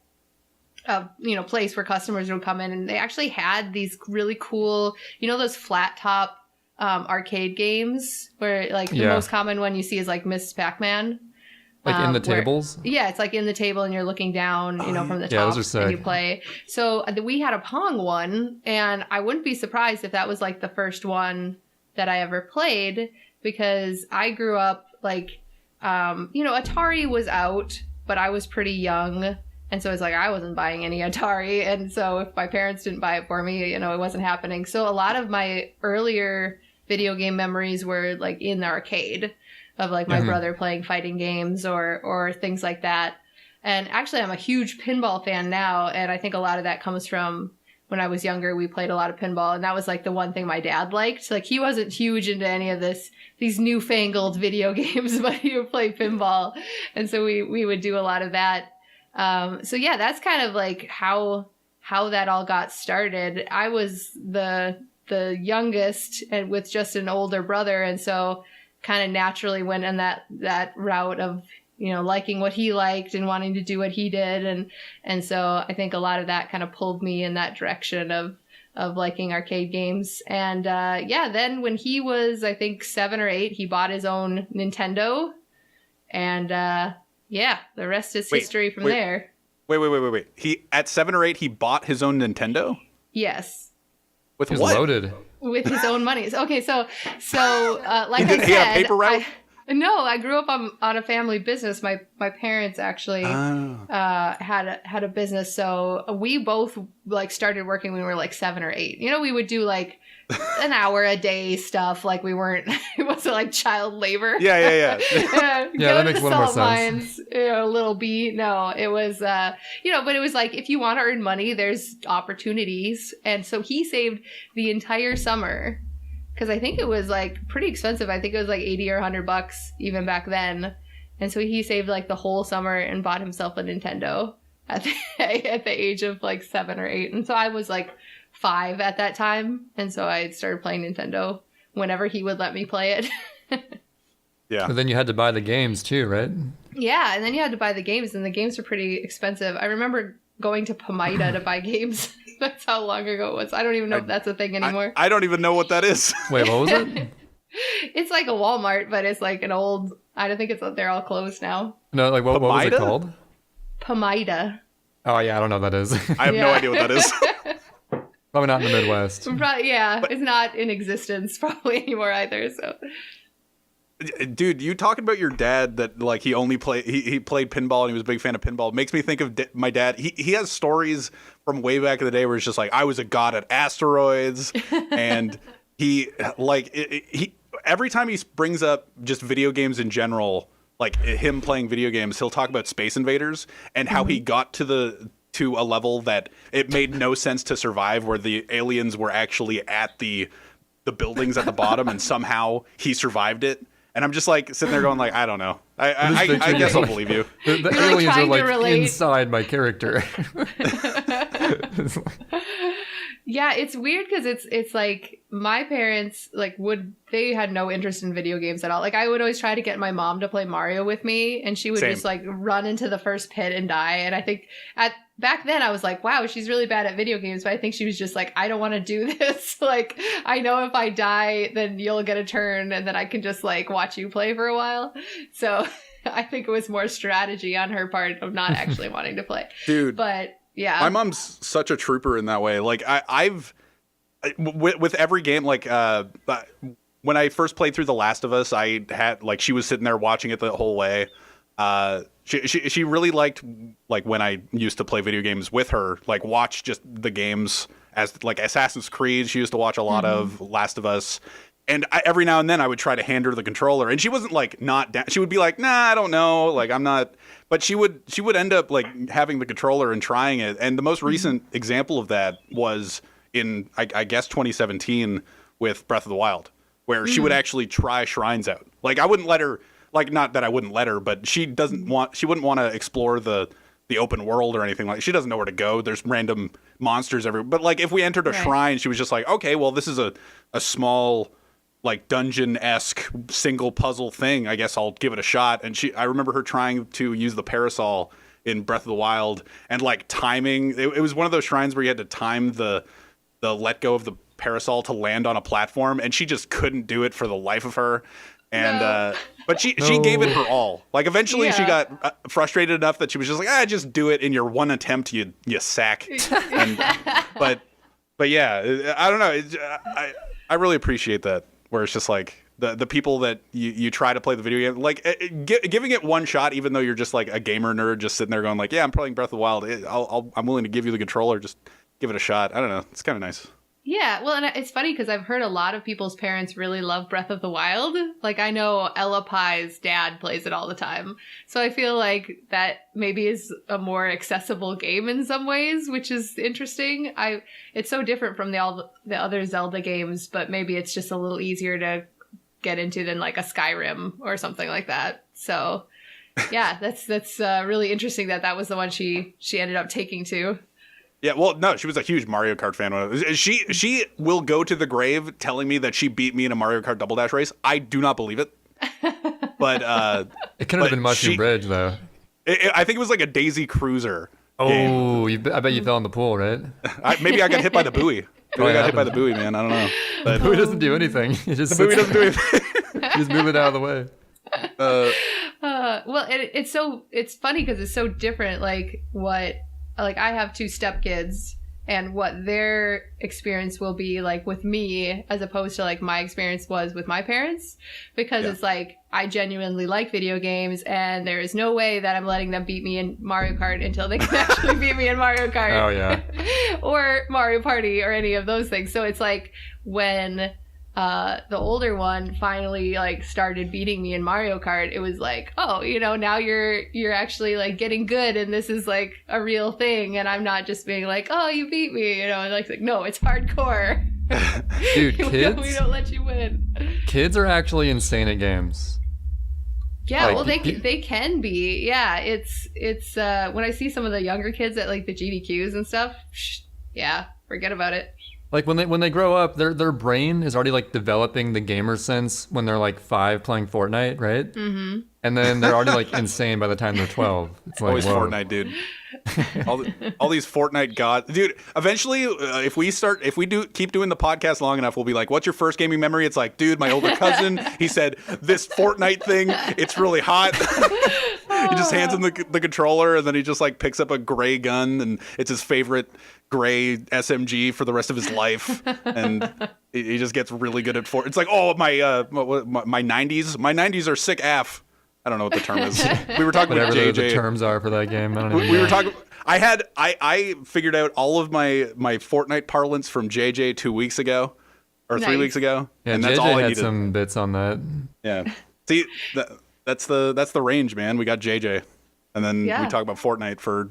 place where customers would come in and they actually had these really cool, those flat top arcade games where like the most common one you see is like Miss Pac-Man. Like in the where- tables? Yeah, it's like in the table and you're looking down, from the Yeah, top those are and you sick. play. So we had a Pong one and I wouldn't be surprised if that was like the first one that I ever played because I grew up like, Atari was out, but I was pretty young. And so it's like I wasn't buying any Atari. And so if my parents didn't buy it for me, it wasn't happening. So a lot of my earlier video game memories were like in the arcade of like my brother playing fighting games or things like that. And actually I'm a huge pinball fan now. And I think a lot of that comes from when I was younger, we played a lot of pinball. And that was like the one thing my dad liked. Like he wasn't huge into any of these newfangled video games, but he would play pinball. And so we would do a lot of that. So yeah, that's kind of like how that all got started. I was the youngest and with just an older brother. And so kind of naturally went in that route of, liking what he liked and wanting to do what he did. And so I think a lot of that kind of pulled me in that direction of liking arcade games. And, then when he was, I think 7 or 8, he bought his own Nintendo. And yeah, the rest is history from there. Wait. He at 7 or 8 he bought his own Nintendo? Yes. With He's what? loaded. With his own money. Okay, so like He had a paper route? No, I grew up on a family business. My parents actually had a business, so we both like started working when we were like 7 or 8. You know, we would do like an hour a day stuff. Like it wasn't like child labor. Yeah. Yeah, that makes a little more sense. Mines, little B. No, it was but it was like if you want to earn money, there's opportunities, and so he saved the entire summer. Because I think it was like pretty expensive. I think it was like $80 or $100 even back then. And so he saved like the whole summer and bought himself a Nintendo at the age of like 7 or 8. And so I was like 5 at that time. And so I started playing Nintendo whenever he would let me play it. Yeah. But then you had to buy the games too, right? Yeah. And then you had to buy the games, and the games were pretty expensive. I remember going to Pomida to buy games. That's how long ago it was. I don't even know if that's a thing anymore. I don't even know what that is. Wait, what was it? It's like a Walmart, but it's like an old. I don't think they're all closed now. No, like what was it Pomida? called? Pomida. Oh yeah, I don't know what that is. I have no idea what that is. Probably not in the Midwest. Probably, yeah, it's not in existence probably anymore either. So, dude, you talking about your dad that like he only played pinball and he was a big fan of pinball makes me think of my dad. He has stories from way back in the day where it's just like I was a god at asteroids, and he every time he brings up just video games in general, like him playing video games, he'll talk about Space Invaders and how he got to a level that it made no sense to survive, where the aliens were actually at the buildings at the bottom, and somehow he survived it. And I'm just like sitting there going like, I don't know. I guess I'll believe you. The aliens are like inside my character. yeah, it's weird because it's like my parents they had no interest in video games at all. Like I would always try to get my mom to play Mario with me, and she would just like run into the first pit and die. And I think back then I was like, wow, she's really bad at video games, but I think she was just like, I don't want to do this. Like, I know if I die, then you'll get a turn, and then I can just like watch you play for a while. So I think it was more strategy on her part of not actually wanting to play. Dude. But yeah. My mom's such a trooper in that way. Like I've with every game, like when I first played through The Last of Us, I had like she was sitting there watching it the whole way. She really liked like when I used to play video games with her, like watch just the games as like Assassin's Creed. She used to watch a lot of Last of Us, and every now and then I would try to hand her the controller, and she wasn't like not down. She would be like, nah, I don't know, like I'm not. But she would end up like having the controller and trying it. And the most recent example of that was in I guess 2017 with Breath of the Wild, where she would actually try shrines out. Like I wouldn't let her. Like, not that I wouldn't let her, but she wouldn't want to explore the open world or anything. Like, she doesn't know where to go. There's random monsters everywhere. But like, if we entered a shrine, she was just like, okay, well, this is a small, like dungeon-esque single puzzle thing. I guess I'll give it a shot. And I remember her trying to use the parasol in Breath of the Wild and like timing. It was one of those shrines where you had to time the let go of the parasol to land on a platform, and she just couldn't do it for the life of her. And but she gave it her all. Like eventually she got frustrated enough that she was just like, just do it in your one attempt, you sack. And, but yeah, I don't know. I really appreciate that, where it's just like the people that you try to play the video game, like giving it one shot, even though you're just like a gamer nerd, just sitting there going like, yeah, I'm playing Breath of the Wild. I'm willing to give you the controller. Just give it a shot. I don't know. It's kind of nice. Yeah, well, and it's funny because I've heard a lot of people's parents really love Breath of the Wild. Like, I know Ella Pie's dad plays it all the time. So I feel like that maybe is a more accessible game in some ways, which is interesting. It's so different from the other Zelda games, but maybe it's just a little easier to get into than like a Skyrim or something like that. So yeah, that's really interesting that was the one she ended up taking to. Yeah, well, no, she was a huge Mario Kart fan. She will go to the grave telling me that she beat me in a Mario Kart Double Dash race. I do not believe it. But it could have been Mushroom Bridge, though. I think it was like a Daisy Cruiser. Oh, I bet you fell in the pool, right? Maybe I got hit by the buoy. Maybe I got hit by the buoy, man. I don't know. But the buoy doesn't do anything. The buoy doesn't do anything. You just move it out of the way. Well, it's funny because it's so different. Like I have 2 stepkids, and what their experience will be like with me as opposed to like my experience was with my parents, because it's like I genuinely like video games, and there is no way that I'm letting them beat me in Mario Kart until they can actually beat me in Mario Kart. Oh yeah. Or Mario Party or any of those things. So it's like when the older one finally like started beating me in Mario Kart, it was like, oh, now you're actually like getting good, and this is like a real thing, and I'm not just being like, oh, you beat me, like no, it's hardcore. Dude, kids, we don't let you win. Kids are actually insane at games. Yeah, well, they can be. Yeah, it's when I see some of the younger kids at like the GDQs and stuff, yeah, forget about it. Like when they grow up, their brain is already like developing the gamer sense when they're like 5 playing Fortnite, right? Mm-hmm. And then they're already like insane by the time they're 12. It's like, always whoa. Fortnite, dude. all these Fortnite gods, dude. Eventually, if we keep doing the podcast long enough, we'll be like, "What's your first gaming memory?" It's like, dude, my older cousin. He said this Fortnite thing. It's really hot. He just hands him the controller, and then he just like picks up a gray gun, and it's his favorite gray SMG for the rest of his life, and he just gets really good at It's like, oh, my 90s. My 90s are sick AF. I don't know what the term is. We were talking Whatever with JJ. the terms are for that game. I don't even We know. were talking. I figured out all of my Fortnite parlance from JJ 2 weeks ago, or 3 weeks ago, Yeah, and that's JJ all I had needed. some bits on that. Yeah. See, that's the range, man. We got JJ, and then we talk about Fortnite for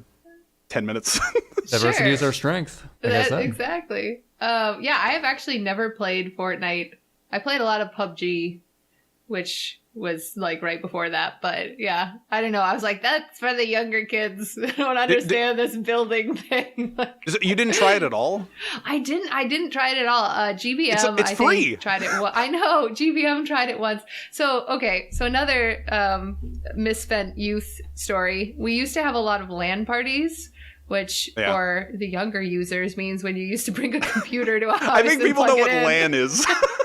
10 minutes. Diversity is our strength. Like I said. Exactly. Yeah, I have actually never played Fortnite. I played a lot of PUBG, which was like right before that, but yeah, I don't know. I was like, that's for the younger kids. I don't understand this building thing. You didn't try it at all? I didn't try it at all. GBM, it's free. Think, tried it. I know GBM tried it once. So another misspent youth story. We used to have a lot of LAN parties, which for the younger users means when you used to bring a computer to a house. I think people know what in. LAN is.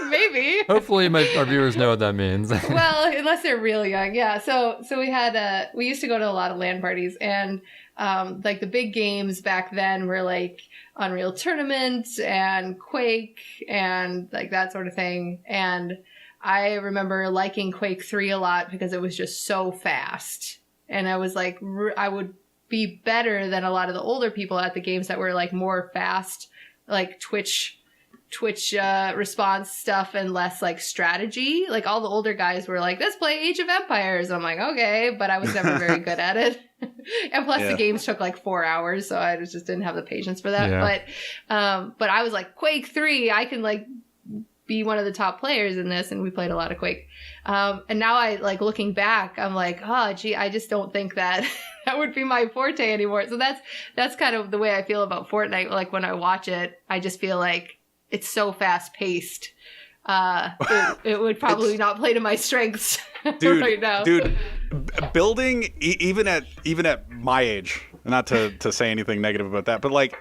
Maybe. Hopefully our viewers know what that means. Well, unless they're real young. Yeah. So we used to go to a lot of LAN parties, and like the big games back then were like Unreal Tournament and Quake and like that sort of thing. And I remember liking Quake 3 a lot because it was just so fast. And I was like, I would be better than a lot of the older people at the games that were like more fast, like Twitch response stuff and less like strategy. Like all the older guys were like, let's play Age of Empires. I'm like, okay, but I was never very good at it. And plus the games took like 4 hours, so I just didn't have the patience for that. But I was like, Quake 3, I can like be one of the top players in this, and we played a lot of Quake. And now I like looking back, I'm like, oh gee, I just don't think that that would be my forte anymore. So that's kind of the way I feel about Fortnite. Like when I watch it, I just feel like it's so fast paced. It would probably not play to my strengths right now. Dude, building even at my age, not to say anything negative about that, but like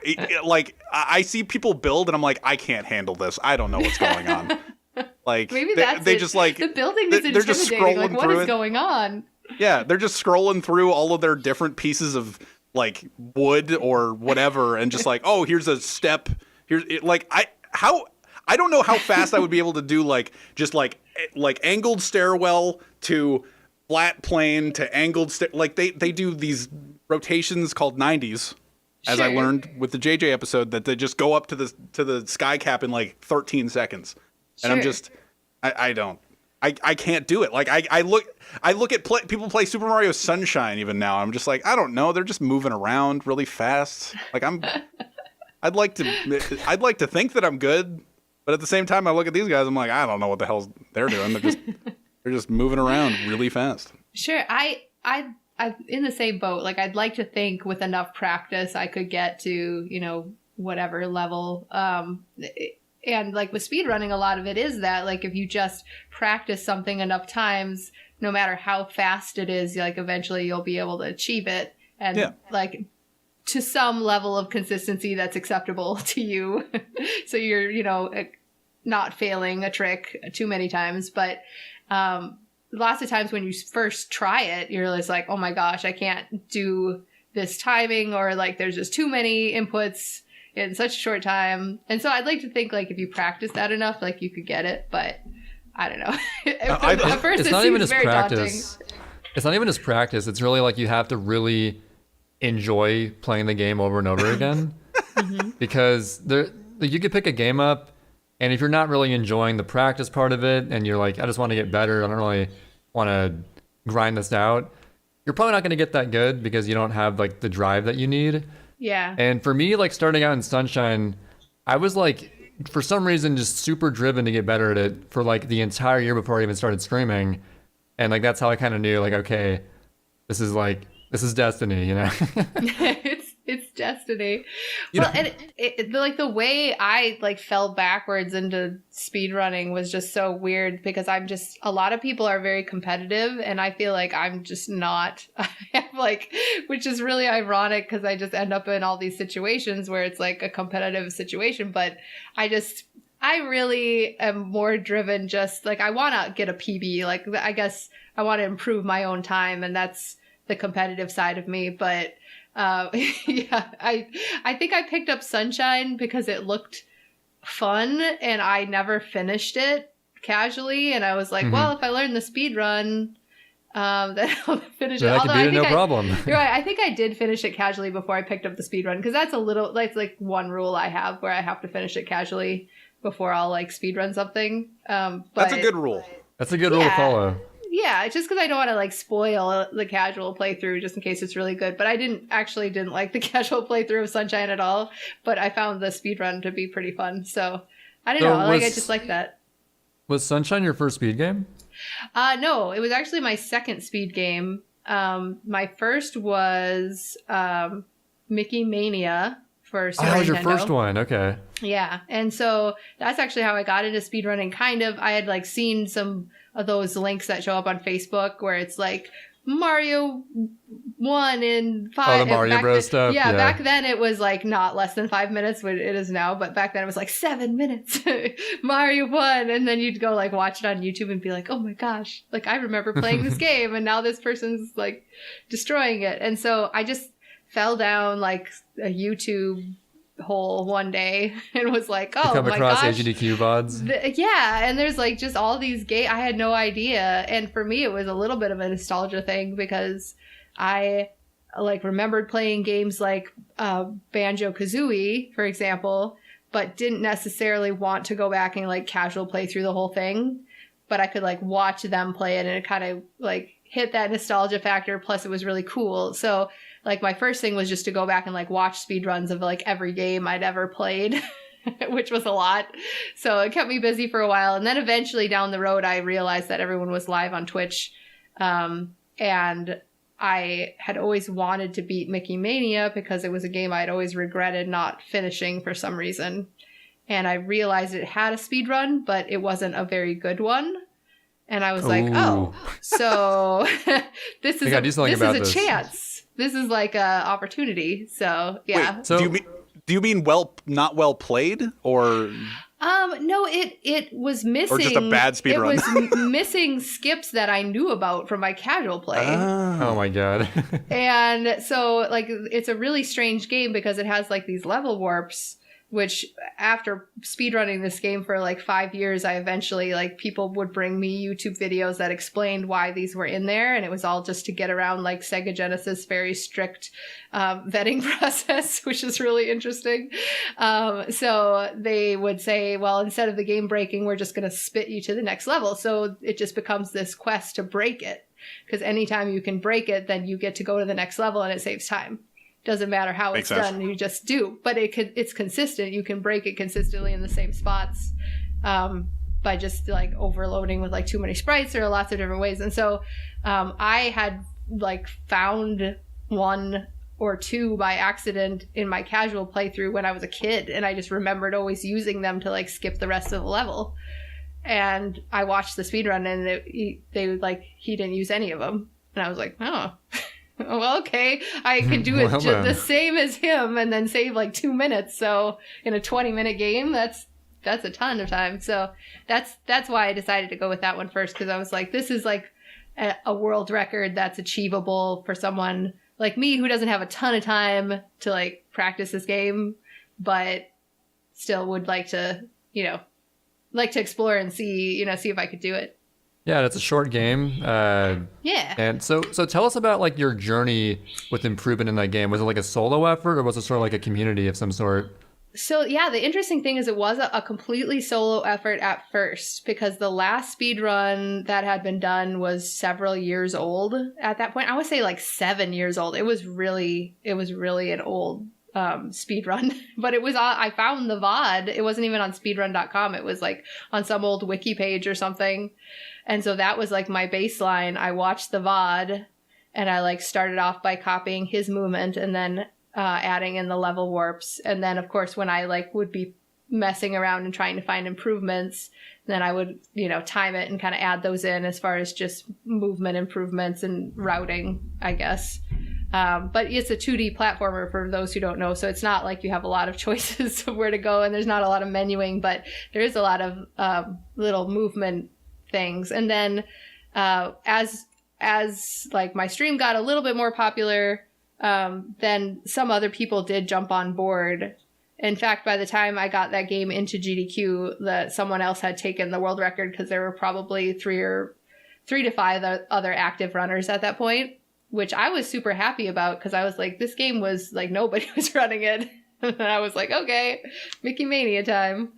I see people build and I'm like, I can't handle this. I don't know what's going on. Like maybe they just like the building is they're just intimidating. scrolling Like what through is going on? Yeah, they're just scrolling through all of their different pieces of like wood or whatever, and just like, oh, here's a step. Here's like I don't know how fast I would be able to do like angled stairwell to flat plane to angled like they do these rotations called 90s, as I learned with the JJ episode, that they just go up to the sky cap in like 13 seconds. And I'm just I can't do it. Like I look at people play Super Mario Sunshine even now. I'm just like, I don't know, they're just moving around really fast. Like I'd like to think that I'm good, but at the same time I look at these guys, I'm like, I don't know what the hell they're doing. They're just moving around really fast. Sure. I'm in the same boat. Like I'd like to think with enough practice I could get to, whatever level. And like with speedrunning, a lot of it is that like if you just practice something enough times, no matter how fast it is, like eventually you'll be able to achieve it. And like to some level of consistency that's acceptable to you. So you're, not failing a trick too many times. But lots of times when you first try it, you're just like, oh my gosh, I can't do this timing, or like there's just too many inputs in such a short time. And so I'd like to think like if you practice that enough, like you could get it, but I don't know. At first it seems very daunting. It's not even just practice. It's really like you have to really enjoy playing the game over and over again. Because you could pick a game up, and if you're not really enjoying the practice part of it, and you're like, I just want to get better, I don't really want to grind this out, you're probably not going to get that good because you don't have like the drive that you need. Yeah. And for me, like starting out in Sunshine, I was like, for some reason, just super driven to get better at it for like the entire year before I even started streaming. And like, that's how I kind of knew like, okay, this is destiny, you know? It's destiny. Well, and like the way I like fell backwards into speedrunning was just so weird because a lot of people are very competitive and I feel like I'm just not. Which is really ironic because I just end up in all these situations where it's like a competitive situation, but I really am more driven just like I want to get a PB. Like I guess I want to improve my own time, and that's the competitive side of me, but yeah, I think I picked up Sunshine because it looked fun and I never finished it casually. And I was like, well, if I learn the speed run, then I'll finish it. I can beat it, no problem. You're right. I think I did finish it casually before I picked up the speed run because that's like one rule I have where I have to finish it casually before I'll like speed run something. But that's a good rule. That's a good rule to follow. Yeah, it's just because I don't want to like spoil the casual playthrough just in case it's really good. But I didn't like the casual playthrough of Sunshine at all. But I found the speedrun to be pretty fun. So I don't know. I just like that. Was Sunshine your first speed game? No, it was actually my second speed game. My first was Mickey Mania for Super Nintendo. That was your first one. Okay. Yeah, and so that's actually how I got into speedrunning. Kind of, I had like seen some of those links that show up on Facebook where it's like Mario 1 in 5. Oh, the Mario Bros stuff. Yeah, back then it was like not less than 5 minutes, what it is now, but back then it was like 7 minutes. Mario 1, and then you'd go like watch it on YouTube and be like, oh my gosh, like I remember playing this game, and now this person's like destroying it. And so I just fell down like a YouTube hole one day and was like, oh my gosh. Come across GDQ VODs. Yeah, and there's like just all these games. I had no idea. And for me, it was a little bit of a nostalgia thing because I like remembered playing games like Banjo-Kazooie, for example, but didn't necessarily want to go back and like casual play through the whole thing. But I could like watch them play it and it kind of like hit that nostalgia factor. Plus it was really cool. So like my first thing was just to go back and like watch speedruns of like every game I'd ever played, which was a lot. So it kept me busy for a while. And then eventually down the road, I realized that everyone was live on Twitch. And I had always wanted to beat Mickey Mania because it was a game I'd always regretted not finishing for some reason. And I realized it had a speedrun, but it wasn't a very good one. And I was like, oh, so this is a chance. This is like a opportunity. So yeah. Wait, so do you mean not well played or? No, it was missing. Or just a bad speedrun. It was missing skips that I knew about from my casual play. Oh my god. And so like it's a really strange game because it has like these level warps, which after speedrunning this game for like 5 years, I eventually like people would bring me YouTube videos that explained why these were in there. And it was all just to get around like Sega Genesis very strict vetting process, which is really interesting. So they would say, well, instead of the game breaking, we're just going to spit you to the next level. So it just becomes this quest to break it. Because anytime you can break it, then you get to go to the next level and it saves time. Doesn't matter how it's done, you just do. But it's consistent. You can break it consistently in the same spots by just like overloading with like too many sprites or lots of different ways. And so I had like found 1 or 2 by accident in my casual playthrough when I was a kid. And I just remembered always using them to like skip the rest of the level. And I watched the speedrun and he didn't use any of them. And I was like, oh. Well, okay, I can do it the same as him and then save like 2 minutes. So in a 20-minute game, that's a ton of time. So that's why I decided to go with that one first, because I was like, this is like a world record that's achievable for someone like me who doesn't have a ton of time to like practice this game, but still would like to, explore and see if I could do it. Yeah, it's a short game. Yeah. And so tell us about like your journey with improvement in that game. Was it like a solo effort, or was it sort of like a community of some sort? So yeah, the interesting thing is it was a completely solo effort at first, because the last speed run that had been done was several years old at that point. I would say like 7 years old. It was really an old speed run, but it was I found the VOD. It wasn't even on speedrun.com. It was like on some old wiki page or something. And so that was like my baseline. I watched the VOD and I like started off by copying his movement and then adding in the level warps. And then of course, when I like would be messing around and trying to find improvements, then I would, time it and kind of add those in as far as just movement improvements and routing, I guess. But it's a 2D platformer for those who don't know. So it's not like you have a lot of choices of where to go, and there's not a lot of menuing, but there is a lot of little movement things. And then as like my stream got a little bit more popular, then some other people did jump on board. In fact, by the time I got that game into GDQ, someone else had taken the world record, because there were probably 3 to 5 other active runners at that point, which I was super happy about, because I was like, this game was like, nobody was running it. And I was like, okay, Mickey Mania time.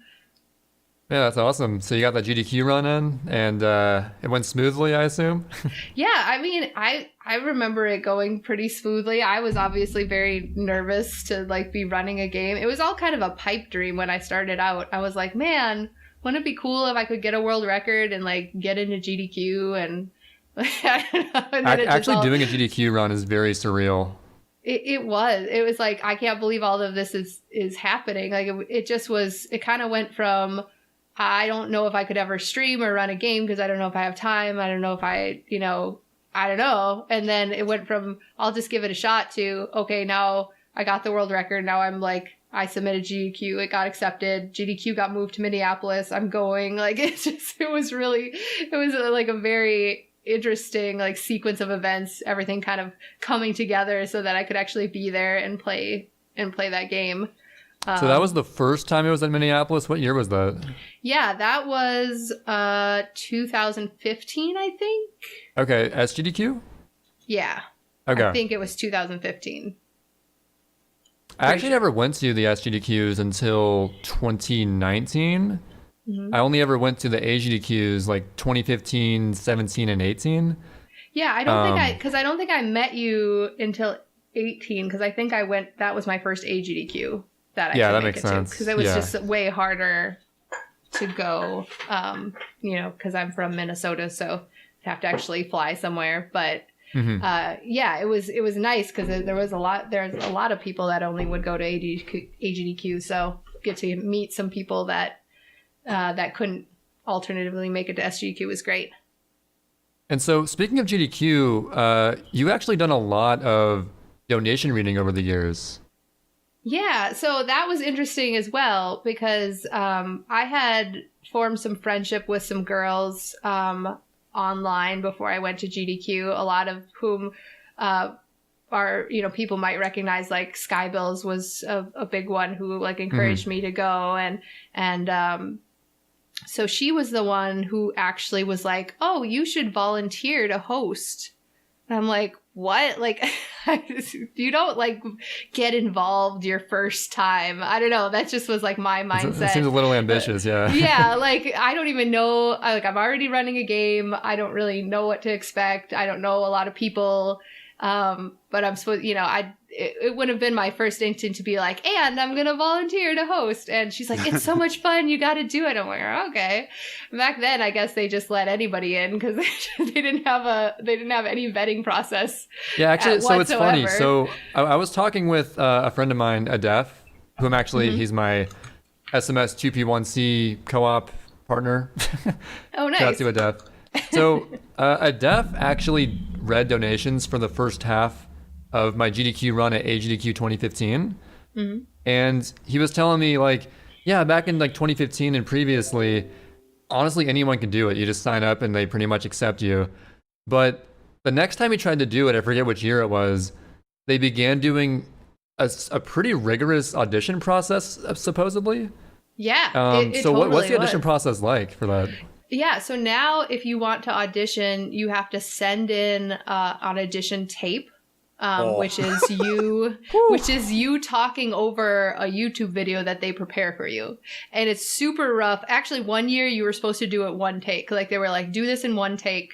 Yeah, that's awesome. So you got that GDQ run in, and it went smoothly, I assume? Yeah, I mean, I remember it going pretty smoothly. I was obviously very nervous to like be running a game. It was all kind of a pipe dream when I started out. I was like, man, wouldn't it be cool if I could get a world record and like get into GDQ and I don't know. And then actually doing a GDQ run is very surreal. It was like, I can't believe all of this is happening. Like it kind of went from, I don't know if I could ever stream or run a game because I don't know if I have time. I don't know if I don't know. And then it went from, I'll just give it a shot to, okay, now I got the world record. Now I'm like, I submitted GDQ. It got accepted. GDQ got moved to Minneapolis. I'm going. Like, it was like a very interesting like sequence of events, everything kind of coming together so that I could actually be there and play that game. So that was the first time it was in Minneapolis. What year was that? Yeah, that was 2015, I think. Okay, SGDQ? Yeah. Okay. I think it was 2015. I actually never went to the SGDQs until 2019. Mm-hmm. I only ever went to the AGDQs like 2015, 17, and 18. Yeah, I don't think I met you until 18, because I think that was my first AGDQ. That makes sense. Because it was just way harder to go, because I'm from Minnesota, so I have to actually fly somewhere. But it was nice because there's a lot of people that only would go to AGDQ, so get to meet some people that couldn't alternatively make it to SGDQ was great. And so, speaking of GDQ, you've actually done a lot of donation reading over the years. Yeah, so that was interesting as well, because I had formed some friendship with some girls online before I went to GDQ, a lot of whom are, people might recognize, like Skybills was a big one who like encouraged me to go. And so she was the one who actually was like, oh, you should volunteer to host. And I'm like, what? Like, you don't like get involved your first time. I don't know. That just was like my mindset. It seems a little ambitious. Yeah. Yeah. Like, I don't even know. I'm already running a game. I don't really know what to expect. I don't know a lot of people. But I'm supposed, it would have been my first instinct to be like, and I'm going to volunteer to host. And she's like, it's so much fun. You got to do it. I'm like, okay. Back then, I guess they just let anybody in because they didn't have any vetting process. Yeah, actually, so it's funny. So I was talking with a friend of mine, Adef, who I'm actually, he's my SMS 2P1C co-op partner. Oh, nice. Shout out to Adef. So Adef actually read donations for the first half of my GDQ run at AGDQ 2015. And he was telling me like, yeah, back in like 2015 and previously, honestly, anyone can do it. You just sign up and they pretty much accept you. But the next time he tried to do it, I forget which year it was, they began doing a pretty rigorous audition process, supposedly. Yeah. It So totally what's the audition was. process like for that? Yeah, so now if you want to audition, you have to send in an audition tape, which is you talking over a YouTube video that they prepare for you, and it's super rough. Actually, one year you were supposed to do it one take. Like they were like, do this in one take.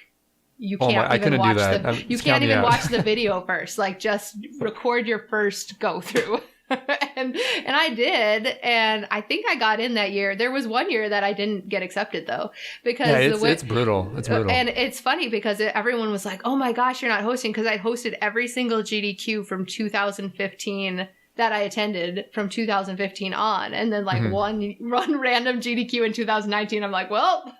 You can't even watch you can't even watch the video first. Like just record your first go through. and I did, and I think I got in that year. There was one year that I didn't get accepted though, because it's brutal. It's brutal, and it's funny because everyone was like, "Oh my gosh, you're not hosting," because I hosted every single GDQ from 2015 that I attended from 2015 on, and then like one random GDQ in 2019. I'm like, well,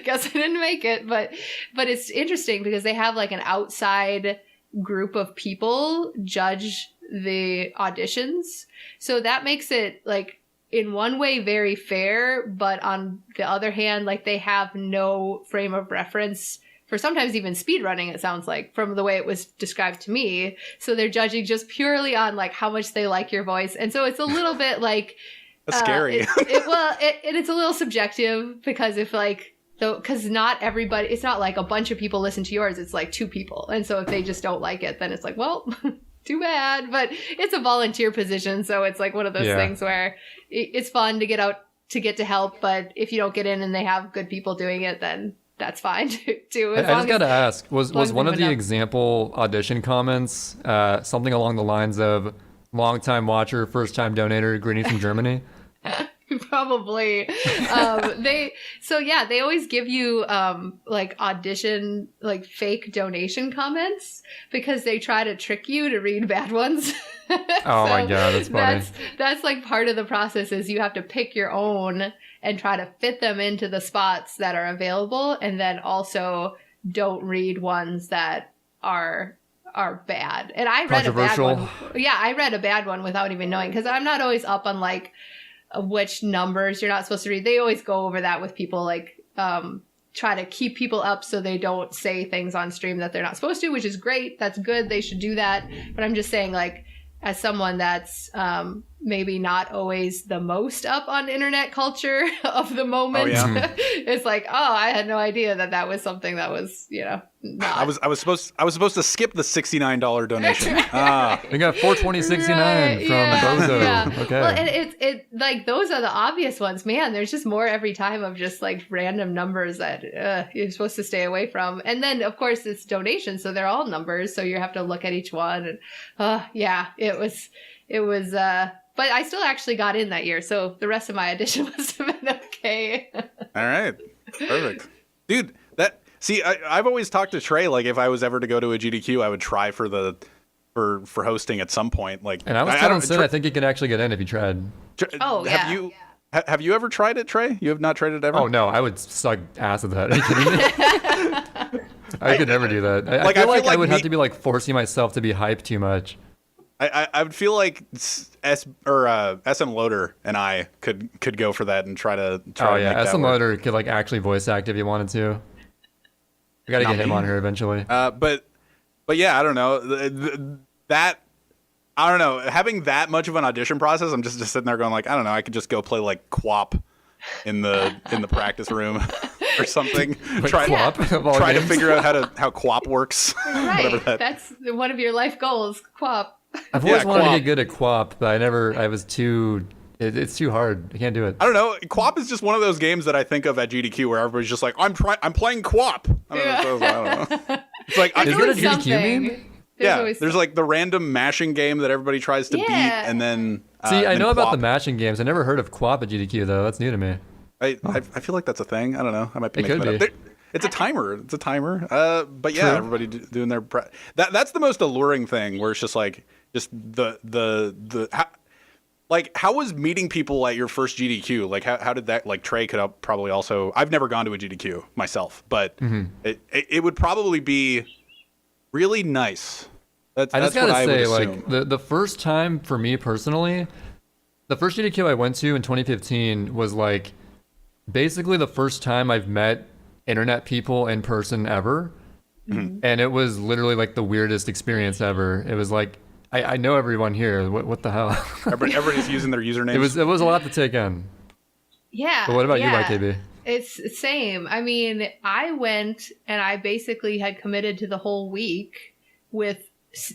guess I didn't make it, but it's interesting because they have like an outside group of people judge the auditions, so that makes it like in one way very fair, but on the other hand, like they have no frame of reference for sometimes even speedrunning, it sounds like, from the way it was described to me. So they're judging just purely on like how much they like your voice, and so it's a little bit like that's scary. It's a little subjective because if like because not everybody, it's not like a bunch of people listen to yours, it's like 2 people, and so if they just don't like it, then it's like, well, too bad. But it's a volunteer position, so it's like one of those things where it's fun to get to help, but if you don't get in and they have good people doing it, then that's fine too. I just gotta ask, was one of the example audition comments something along the lines of long-time watcher, first-time donator, greetings from Germany? Probably. They always give you like audition, like fake donation comments because they try to trick you to read bad ones. Oh my god, that's funny. That's like part of the process is you have to pick your own and try to fit them into the spots that are available, and then also don't read ones that are bad. And I read a bad one. Yeah, I read a bad one without even knowing, because I'm not always up on like which numbers you're not supposed to read. They always go over that with people, like try to keep people up so they don't say things on stream that they're not supposed to, which is great. That's good. They should do that. But I'm just saying, like, as someone that's maybe not always the most up on internet culture of the moment, it's like, oh, I had no idea that was something that was, not. I was supposed to skip the $69 donation. We got $420.69 from Bozo. Yeah. Okay. Well, and it like those are the obvious ones, man. There's just more every time of just like random numbers that you're supposed to stay away from. And then of course it's donations, so they're all numbers, so you have to look at each one. And it was. But I still actually got in that year, so the rest of my audition must have been okay. All right, perfect, dude. I've always talked to Trey, like if I was ever to go to a GDQ, I would try for hosting at some point. Like, and I was telling Sid, I think you could actually get in if you tried. Have you ever tried it, Trey? You have not tried it ever? Oh no, I would suck ass at that. Are you kidding me? I could never do that. I feel like I would have to be like forcing myself to be hyped too much. I would feel like SM Loader and I could go for that and try to make that SM work. Loader could like actually voice act if you wanted to. We got to get him on here eventually. But yeah, I don't know I don't know, having that much of an audition process. I'm just sitting there going like, I don't know, I could just go play like QWOP in the practice room or something. Try to figure out how QWOP works. Right, that's one of your life goals, QWOP. I've always wanted to get good at QWOP, but it's too hard. I can't do it. I don't know. QWOP is just one of those games that I think of at GDQ where everybody's just like, I'm playing QWOP. I don't know. It's like, is it a GDQ meme? There's like the random mashing game that everybody tries to beat, and then I know about the mashing games. I never heard of QWOP at GDQ though. That's new to me. I feel like that's a thing. I don't know. I might be making that up. It's a timer. But yeah, everybody doing their that's the most alluring thing, where it's just like how was meeting people at your first GDQ? Like how did that, like Trey could probably also, I've never gone to a GDQ myself, but it would probably be really nice. I just gotta say, like the first time for me personally, the first GDQ I went to in 2015 was like basically the first time I've met internet people in person ever. And it was literally like the weirdest experience ever. It was like, I know everyone here. What the hell? Everybody's using their usernames. It was a lot to take in. Yeah. But what about you, YKB? It's same. I mean, I went and I basically had committed to the whole week with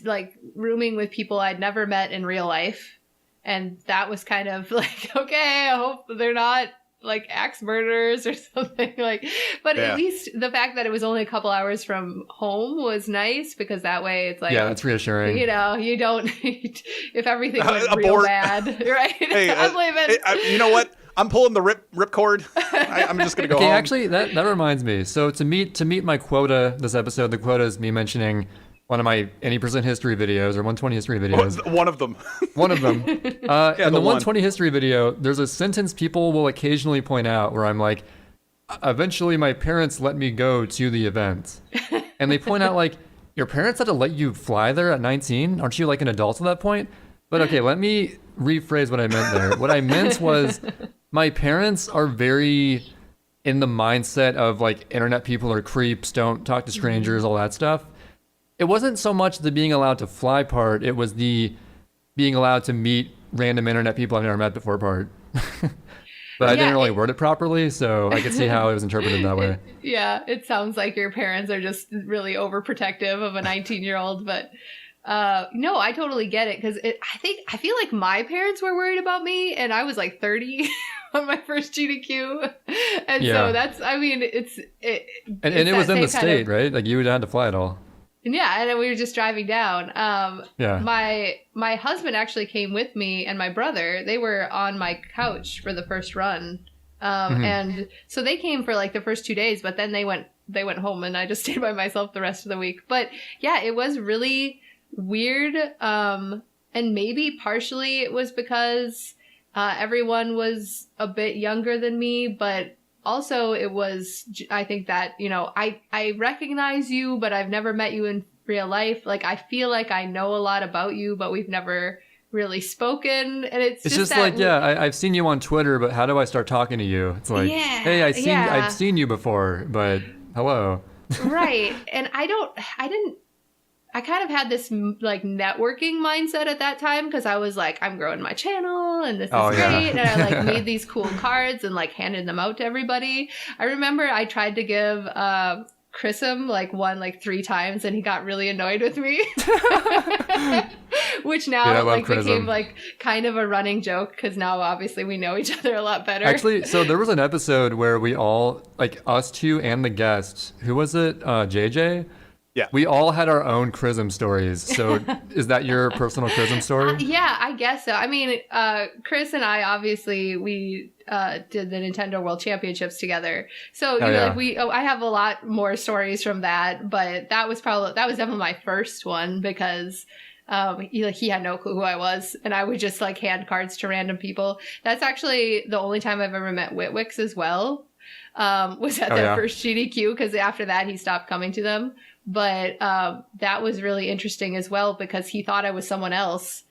like rooming with people I'd never met in real life. And that was kind of like, okay, I hope they're not like axe murderers or something like, but at least the fact that it was only a couple hours from home was nice, because that way it's like, yeah, that's reassuring. You know, you don't, if everything went real bad, right? Hey, I'm leaving. You know what? I'm pulling the ripcord. I'm just gonna go home. Actually, that reminds me. So to meet my quota this episode, the quota is me mentioning one of my any percent history videos or 120 history videos. One of them. One of them. In the 120 history video, there's a sentence people will occasionally point out where I'm like, eventually my parents let me go to the event. And they point out like, your parents had to let you fly there at 19? Aren't you like an adult at that point? But okay, let me rephrase what I meant there. What I meant was my parents are very in the mindset of like internet people are creeps, don't talk to strangers, all that stuff. It wasn't so much the being allowed to fly part, it was the being allowed to meet random internet people I've never met before part. But I didn't really word it properly, so I could see how it was interpreted that way. Yeah, it sounds like your parents are just really overprotective of a 19-year-old, but no, I totally get it, because I feel like my parents were worried about me, and I was like 30 on my first GDQ, and so that's, I mean, and it was in the state, right? Like you had to fly it all. Yeah, and we were just driving down. Yeah. My husband actually came with me, and my brother. They were on my couch for the first run, and so they came for like the first 2 days, but then they went home, and I just stayed by myself the rest of the week. But yeah, it was really weird, and maybe partially it was because everyone was a bit younger than me, but also it was, I think that, you know, I recognize you, but I've never met you in real life. Like, I feel like I know a lot about you, but we've never really spoken. And it's just like, I've seen you on Twitter, but how do I start talking to you? It's like, hey, I've seen you before, but hello. Right. And I kind of had this like networking mindset at that time, because I was like, I'm growing my channel and this is great. And I like made these cool cards and like handed them out to everybody. I remember I tried to give Chris'em one like 3 times, and he got really annoyed with me. Which now became like kind of a running joke, because now obviously we know each other a lot better. Actually, so there was an episode where we all, like us two and the guest, who was it? JJ? Yeah. We all had our own Chrism stories. So is that your personal Chrism story? Yeah, I guess so. I mean, Chris and I, obviously, we did the Nintendo World Championships together. So, I have a lot more stories from that, but that was definitely my first one, because he had no clue who I was, and I would just like hand cards to random people. That's actually the only time I've ever met Witwix as well. Was at that first GDQ, because after that he stopped coming to them. But that was really interesting as well, because he thought I was someone else.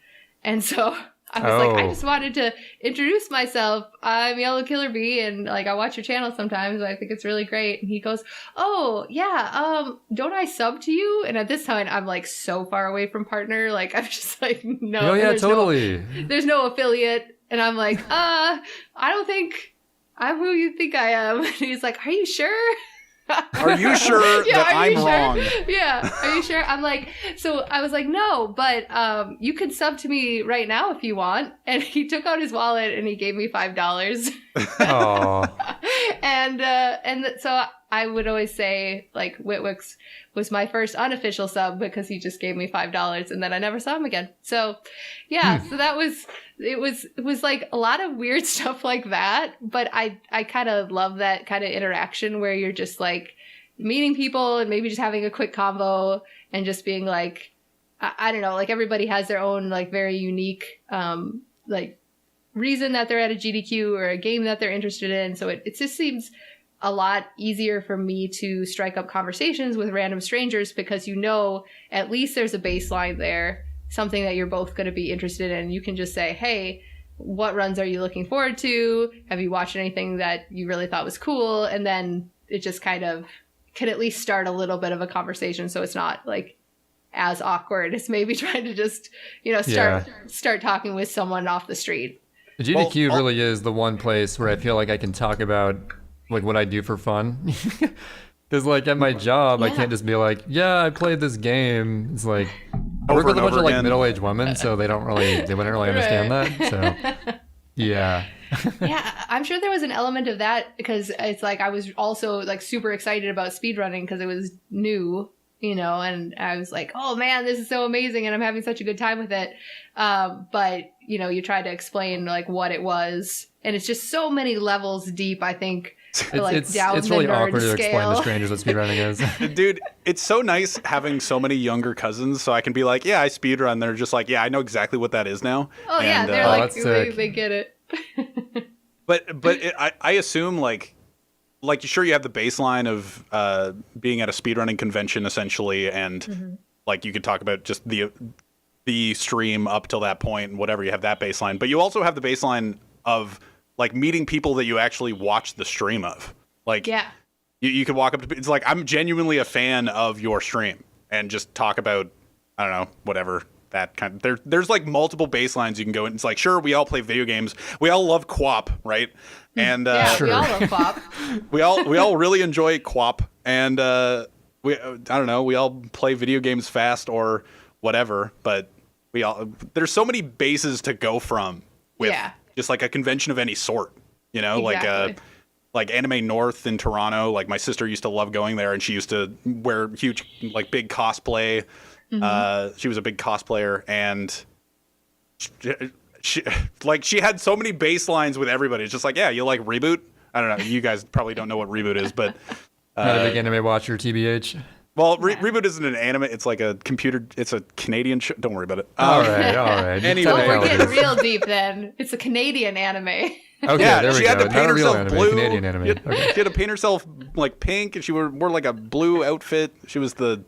And so I was like, I just wanted to introduce myself. I'm YellowKillerBee, and like I watch your channel sometimes. I think it's really great. And he goes, oh, yeah, don't I sub to you? And at this time, I'm like so far away from partner. Like, I'm just like, no. Oh, yeah, totally. There's no affiliate. And I'm like, I don't think I'm who you think I am. And he's like, are you sure? Are you sure that I'm wrong? Yeah. Are you sure? I'm like, so I was like, no, but you can sub to me right now if you want. And he took out his wallet and he gave me $5. Oh. And so I would always say like Witwix was my first unofficial sub, because he just gave me $5, and then I never saw him again. So yeah, so that was, it was like a lot of weird stuff like that. But I kind of love that kind of interaction where you're just like meeting people and maybe just having a quick convo and just being like, I don't know, like everybody has their own like very unique, like reason that they're at a GDQ or a game that they're interested in. So it just seems a lot easier for me to strike up conversations with random strangers, because you know at least there's a baseline there, something that you're both going to be interested in. You can just say, hey, what runs are you looking forward to? Have you watched anything that you really thought was cool? And then it just kind of can at least start a little bit of a conversation, so it's not like as awkward as maybe trying to just, start talking with someone off the street. The GDQ really is the one place where I feel like I can talk about like what I do for fun. Because like at my job, I can't just be like, yeah, I played this game. It's like I work with a bunch of like middle-aged women, so they wouldn't really understand that. So yeah. Yeah, I'm sure there was an element of that because it's like I was also like super excited about speedrunning because it was new, and I was like, oh man, this is so amazing and I'm having such a good time with it. But you try to explain like what it was, and it's just so many levels deep, I think. It's really awkward to explain to strangers what speedrunning is. Dude, it's so nice having so many younger cousins, so I can be like, yeah, I speedrun. They're just like, yeah, I know exactly what that is now. Oh, and, they're like, they get it. I assume like sure, you have the baseline of being at a speedrunning convention essentially, and like you could talk about just the stream up till that point and whatever, you have that baseline, but you also have the baseline of like meeting people that you actually watch the stream of. Like, you could walk up to, it's like, I'm genuinely a fan of your stream and just talk about, I don't know, whatever that kind of, there's like multiple baselines you can go in. It's like, sure, we all play video games. We all love QWOP, right? And we all love QWOP. we all really enjoy QWOP, and I don't know, we all play video games fast or whatever, but there's so many bases to go from with just like a convention of any sort, exactly. like Anime North in Toronto. Like my sister used to love going there, and she used to wear huge, like big cosplay. She was a big cosplayer, and she had so many baselines with everybody. It's just like, yeah, you like Reboot? I don't know. You guys probably don't know what Reboot is, but not a big anime watcher, TBH. Well, Reboot isn't an anime. It's like a computer. It's a Canadian show. Don't worry about it. All right. Anyway, we're getting real deep then. It's a Canadian anime. Okay, yeah, there we she go. had to paint herself anime, blue. Canadian anime. She had to paint herself like pink, and she wore like a blue outfit. She was the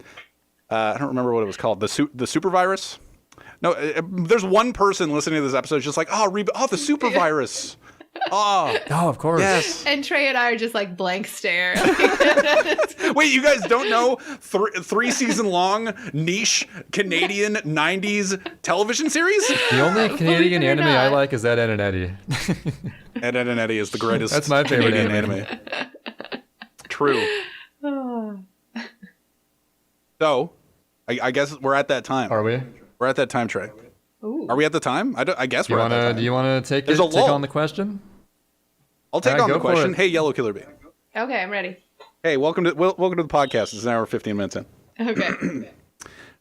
I don't remember what it was called. The super virus. No, there's one person listening to this episode just like, the super virus. Oh, of course. Yes. And Trey and I are just like blank stare. Wait, you guys don't know three season long niche Canadian 90s television series? The only Canadian anime I like is Ed, Edd n Eddy. Ed, Edd n Eddy is the greatest. That's my favorite Canadian anime. True. So, I guess we're at that time. Are we? We're at that time, Trey. Ooh. Are we at the time? I guess we're at that time. Do you want to take on the question? I'll take on the question. Hey, YellowKillerBee. Okay, I'm ready. Hey, welcome to the podcast. It's an hour 15 minutes in. Okay.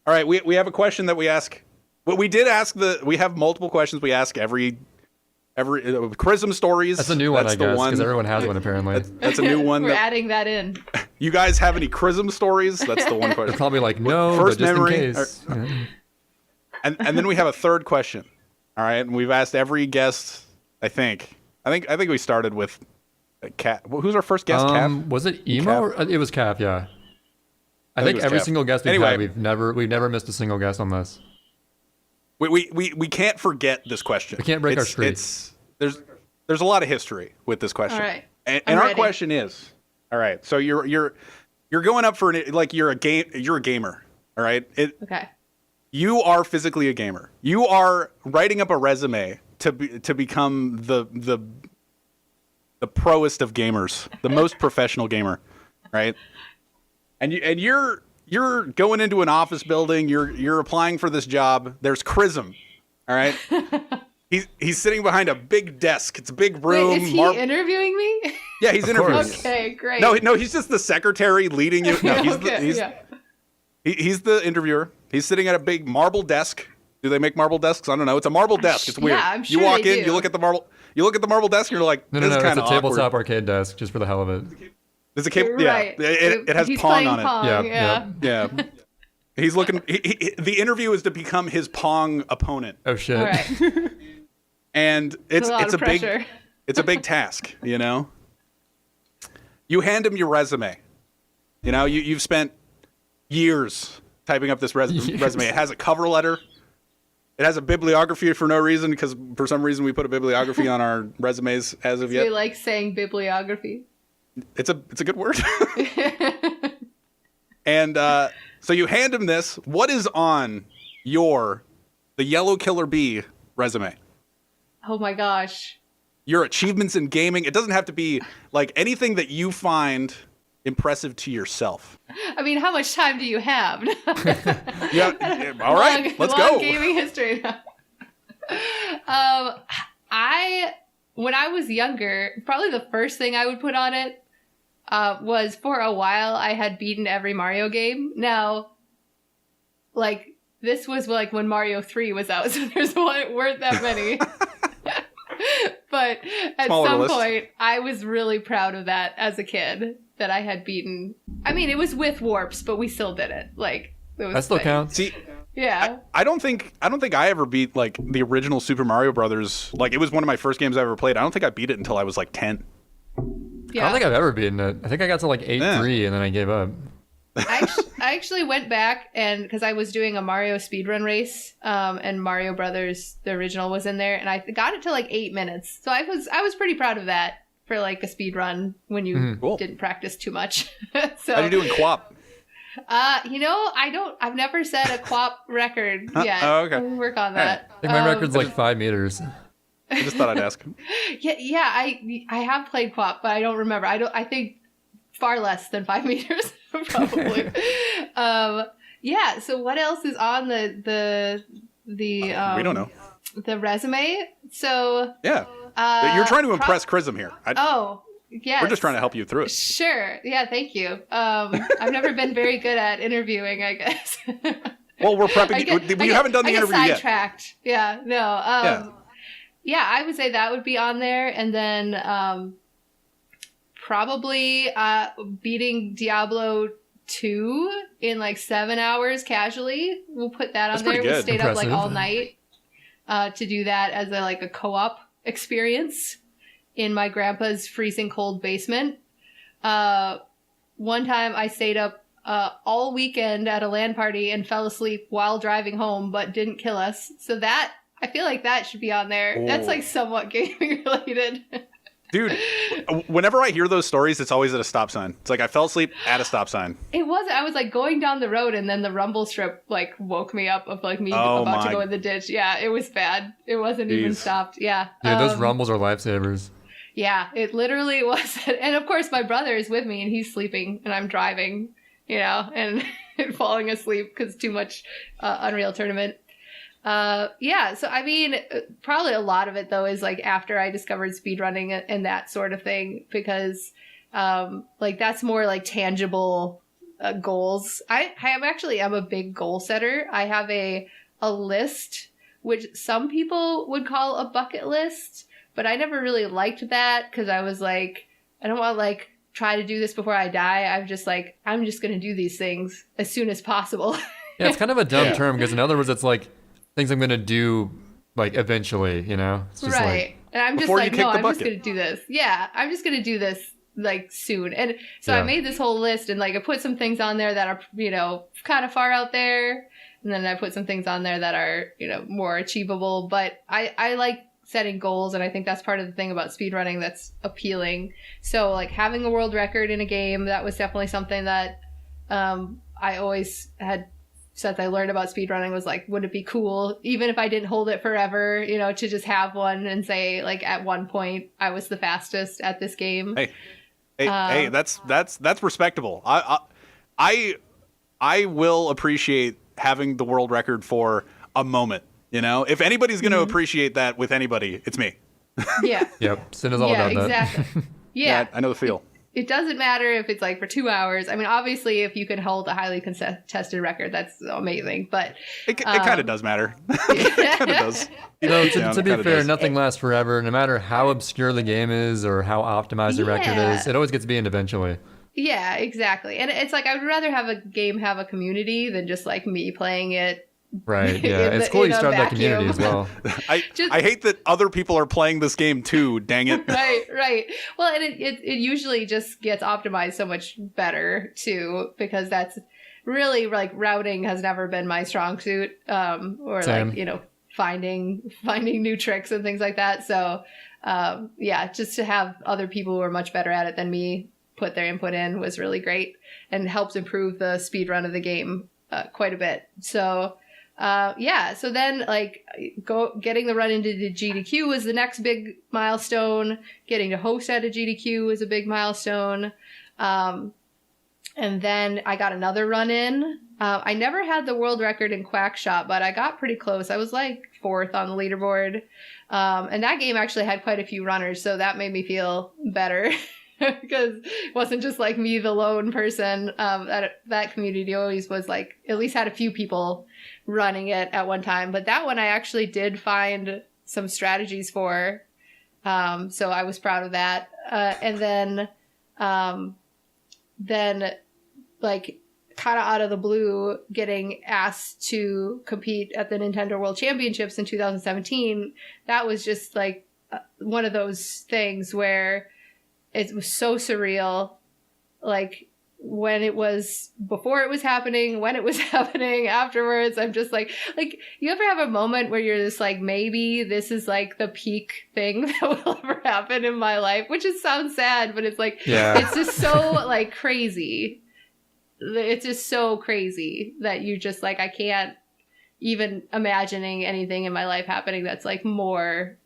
All right, we have a question that we ask. Well, we did ask we have multiple questions we ask every Chrism stories. That's a new one, I guess, because everyone has one apparently. That's a new one. We're adding that in. You guys have any Chrism stories? That's the one question. They're probably like, no, first but just memory, in case. And then we have a third question. All right, and we've asked every guest. I think we started with Cat. Who's our first guest? Cav? Was it Emo? Or, it was Cav. Yeah. I think every single guest we've had, we've never missed a single guest on this. We can't forget this question. We can't break our streak. There's a lot of history with this question. All right. And our question is, all right. So you're going up for you're a gamer. All right. Okay. You are physically a gamer. You are writing up a resume to become the proest of gamers, the most professional gamer, right? And you're going into an office building. You're applying for this job. There's Chrism, all right. He's sitting behind a big desk. It's a big room. Wait, is he interviewing me? Yeah, he's interviewing. Okay, great. No, he's just the secretary leading you. No, he's the interviewer. He's sitting at a big marble desk. Do they make marble desks? I don't know. It's a marble desk. It's weird. Yeah, I'm sure you walk they in, do. you look at the marble desk, and you're like, no, it's a tabletop arcade desk just for the hell of it. There's a cable. Right. Yeah, it has He's Pong on Pong, it. Yeah. He's looking. The interview is to become his Pong opponent. Oh shit! All right. And it's a big task. You hand him your resume. You've spent years typing up this resume. It has a cover letter. It has a bibliography for no reason, because for some reason we put a bibliography on our resumes as of yet. We like saying bibliography. It's a good word. And so you hand him this. What is on the YellowKillerBee resume? Oh my gosh. Your achievements in gaming. It doesn't have to be like anything that you find impressive to yourself. I mean, how much time do you have? Yeah. All right. Let's go. Gaming history. When I was younger, probably the first thing I would put on it was, for a while I had beaten every Mario game. Now, like, this was like when Mario 3 was out, so weren't that many. But at some point, I was really proud of that as a kid, that I had beaten. I mean, it was with warps, but we still did it. Like, it was that still counts. See, yeah. I don't think I ever beat like the original Super Mario Brothers. Like, it was one of my first games I ever played. I don't think I beat it until I was like 10. Yeah. I don't think I've ever beaten it. I think I got to like 8-3 and then I gave up. I actually went back, and because I was doing a Mario speedrun race, and Mario Brothers, the original, was in there, and I got it to like 8 minutes. So I was pretty proud of that for like a speedrun when you didn't practice too much. So, how'd you do in QWOP? I've never set a QWOP record yet. Oh, okay. I'll work on that. I think my record's like 5 meters. I just thought I'd ask. Yeah. I have played QWOP, but I don't remember. I think far less than 5 meters, probably. Yeah. So what else is on the we don't know. the resume? So yeah, you're trying to impress Chrism here. Yes. We're just trying to help you through it. Sure. Yeah. Thank you. I've never been very good at interviewing, I guess. Well, we're prepping. We haven't done the interview yet. Sidetracked. Yeah. No. Yeah, I would say that would be on there, and then probably beating Diablo 2 in like 7 hours casually. We'll put that on there. We stayed up like all night to do that as a co-op experience in my grandpa's freezing cold basement. One time I stayed up all weekend at a LAN party and fell asleep while driving home, but didn't kill us. So that, I feel like that should be on there. Ooh. That's like somewhat gaming related. Dude, whenever I hear those stories, it's always at a stop sign. It's like I fell asleep at a stop sign. It wasn't. I was like going down the road, and then the rumble strip like woke me up of like me about to go in the ditch. Yeah, it was bad. It wasn't even stopped. Yeah. Yeah, those rumbles are lifesavers. Yeah, it literally was. And of course, my brother is with me, and he's sleeping, and I'm driving, and falling asleep because too much Unreal Tournament. Yeah, so I mean, probably a lot of it though is like after I discovered speedrunning and that sort of thing, because like that's more like tangible goals. I'm a big goal setter. I have a list, which some people would call a bucket list, but I never really liked that because I was like, I don't want to like try to do this before I die. I'm just going to do these things as soon as possible. Yeah, it's kind of a dumb term because in other words, it's like things I'm going to do like eventually, It's just right. Like, and I'm just like, no, I'm just going to do this. Yeah, I'm just going to do this like soon. And so I made this whole list and like I put some things on there that are, kind of far out there. And then I put some things on there that are, more achievable. But I like setting goals, and I think that's part of the thing about speedrunning that's appealing. So like having a world record in a game, that was definitely something that I always had, since I learned about speedrunning, was like, would it be cool, even if I didn't hold it forever, to just have one and say like at one point I was the fastest at this game. Hey, that's respectable. I will appreciate having the world record for a moment. If anybody's going to appreciate that with anybody, it's me. Yeah. Yep. Sin is all about exactly. that. Yeah. I know the feel. It doesn't matter if it's like for 2 hours. I mean, obviously, if you can hold a highly contested record, that's amazing. But it kind of does matter. It kind of does. To be fair, nothing lasts forever. No matter how obscure the game is or how optimized the record is, it always gets beaten eventually. Yeah, exactly. And it's like I would rather have a game have a community than just like me playing it. Right, yeah. It's cool you started that community as well. I hate that other people are playing this game too, dang it. Right. Well, and it usually just gets optimized so much better too, because that's really like routing has never been my strong suit. Or Same. like, finding new tricks and things like that. So yeah, just to have other people who are much better at it than me put their input in was really great and helped improve the speed run of the game quite a bit. So so then like getting the run into the GDQ was the next big milestone. Getting to host at a GDQ was a big milestone. And then I got another run in. I never had the world record in Quack Shot, but I got pretty close. I was like 4th on the leaderboard. And that game actually had quite a few runners, so that made me feel better because it wasn't just like me, the lone person. That community always was like, at least had a few people running it at one time. But that one I actually did find some strategies for. So I was proud of that. And then like kind of out of the blue, getting asked to compete at the Nintendo World Championships in 2017, that was just like one of those things where it was so surreal. Like when it was, before it was happening, when it was happening, afterwards, I'm just like you ever have a moment where you're just like, maybe this is like the peak thing that will ever happen in my life, which is sounds sad, but it's like, it's just so like crazy. It's just so crazy that you just like, I can't even imagining anything in my life happening that's like more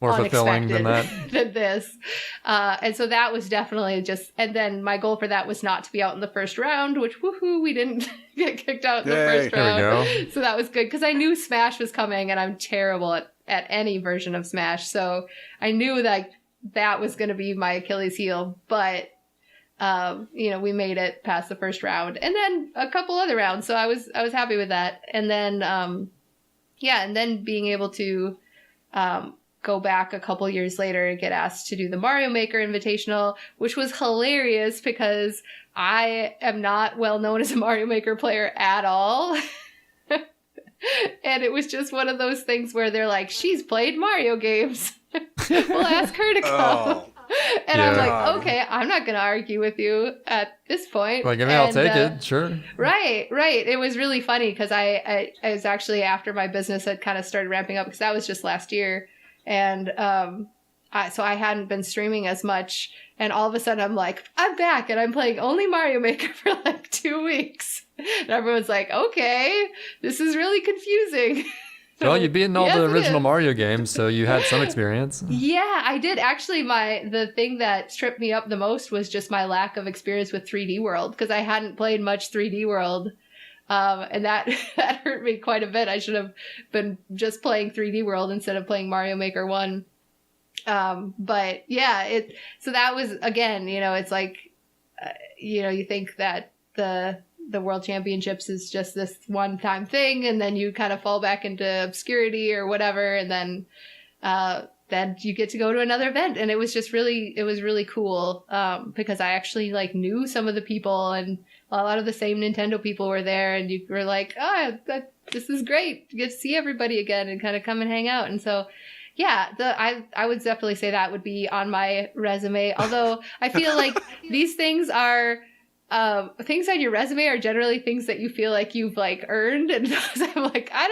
fulfilling than that. than this. And so that was definitely just, and then my goal for that was not to be out in the first round, which woohoo, we didn't get kicked out in the first round. There we go. So that was good because I knew Smash was coming and I'm terrible at any version of Smash. So I knew that was going to be my Achilles heel, but we made it past the first round and then a couple other rounds. So I was happy with that. And then, and then being able to, go back a couple years later and get asked to do the Mario Maker Invitational, which was hilarious because I am not well known as a Mario Maker player at all. And it was just one of those things where they're like, she's played Mario games. We'll ask her to come. And I'm like, okay, I'm not going to argue with you at this point. Like, I mean, I'll take it, sure. Right. It was really funny because I was actually after my business had kind of started ramping up because that was just last year. And so I hadn't been streaming as much. And all of a sudden I'm like, I'm back and I'm playing only Mario Maker for like 2 weeks. And everyone's like, okay, this is really confusing. Well, you've beaten all the original Mario games, so you had some experience. Yeah, I did. Actually, the thing that tripped me up the most was just my lack of experience with 3D World, because I hadn't played much 3D World. And that hurt me quite a bit. I should have been just playing 3D World instead of playing Mario Maker 1. But yeah, so that was, again, it's like, you think that the World Championships is just this one-time thing, and then you kind of fall back into obscurity or whatever, and then you get to go to another event, and it was really cool because I actually like knew some of the people, and a lot of the same Nintendo people were there, and you were like, this is great, you get to see everybody again and kind of come and hang out. And so yeah, I would definitely say that would be on my resume, although I feel like these things are things on your resume are generally things that you feel like you've like earned, and I'm like, I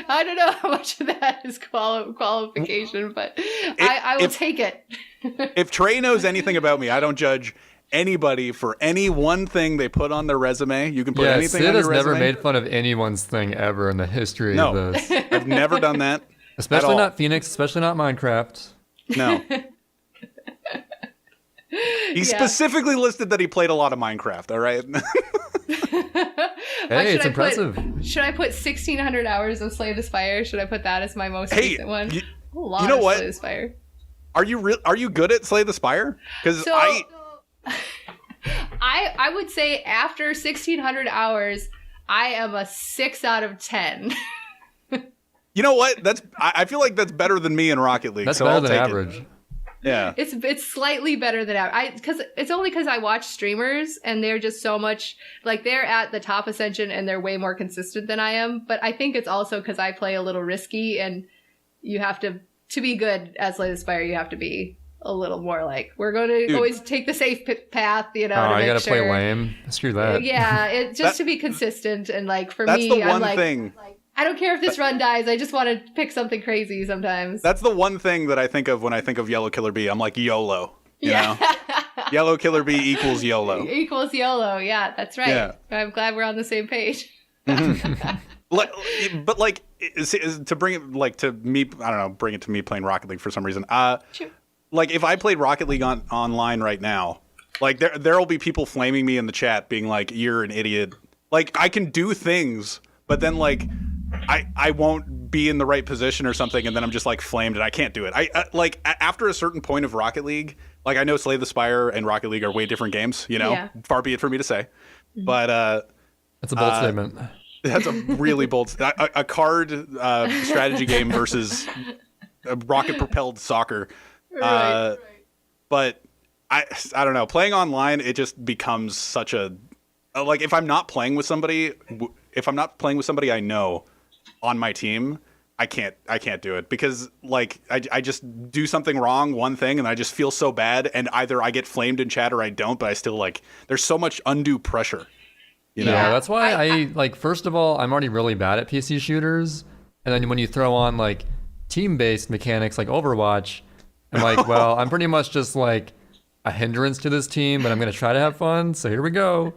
don't know how much of that is qualification, but I will take it. If Trey knows anything about me, I don't judge anybody for any one thing they put on their resume. You can put anything Sid on your has resume. never made fun of anyone's thing ever in the history of this. I've never done that. Especially not Phoenix, especially not Minecraft. No. He specifically listed that he played a lot of Minecraft, all right? Hey, it's impressive. Should I put 1,600 hours of Slay the Spire? Should I put that as my most recent one? You know what? Slay the Spire. Are you good at Slay the Spire? Because I would say after 1,600 hours, I am a 6 out of 10. You know what? I feel like that's better than me in Rocket League. That's so better I'll than take average. It. Yeah, it's slightly better than average. It's only because I watch streamers and they're just so much like they're at the top ascension and they're way more consistent than I am. But I think it's also because I play a little risky, and you have to be good at Slay the Spire. You have to be a little more like, we're going to always take the safe path, Oh, I gotta play lame. Screw that. Yeah, just to be consistent, and like for me, that's the one I'm like, thing. I don't care if this run dies. I just want to pick something crazy sometimes. That's the one thing that I think of when I think of YellowKillerBee. I'm like, YOLO. You know? YellowKillerBee equals YOLO. Equals YOLO. Yeah, that's right. Yeah. I'm glad we're on the same page. But like to bring it like to me, I don't know, bring it to me playing Rocket League for some reason. Sure. Like if I played Rocket League online right now, like there'll be people flaming me in the chat, being like, "You're an idiot." Like I can do things, but then like I won't be in the right position or something, and then I'm just like flamed, and I can't do it. I like after a certain point of Rocket League, like I know Slay the Spire and Rocket League are way different games. You know, far be it for me to say, but that's a bold statement. That's a really bold. A card strategy game versus a rocket-propelled soccer. Right. But I don't know. Playing online, it just becomes such a like if I'm not playing with somebody, I know on my team, I can't do it because like I just do something wrong, one thing, and I just feel so bad, and either I get flamed in chat or I don't. But I still like there's so much undue pressure. You know? Yeah, that's why I like, first of all, I'm already really bad at PC shooters. And then when you throw on like team-based mechanics like Overwatch, I'm like, well, I'm pretty much just like a hindrance to this team, but I'm going to try to have fun. So here we go.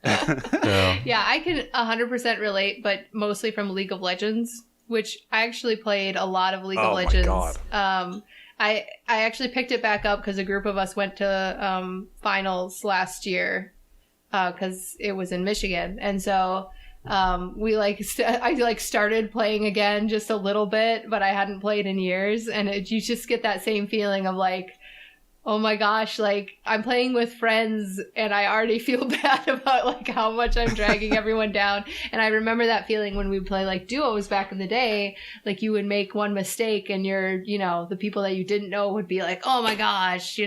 So. Yeah, I can 100% relate, but mostly from League of Legends, which I actually played a lot of League of Legends. My God. I actually picked it back up because a group of us went to finals last year. Because it was in Michigan, and so we I started playing again just a little bit, but I hadn't played in years, and you just get that same feeling of like, oh my gosh, like I'm playing with friends, and I already feel bad about like how much I'm dragging everyone down. And I remember that feeling when we would play like duos back in the day. Like you would make one mistake, and the people that you didn't know would be like, oh my gosh,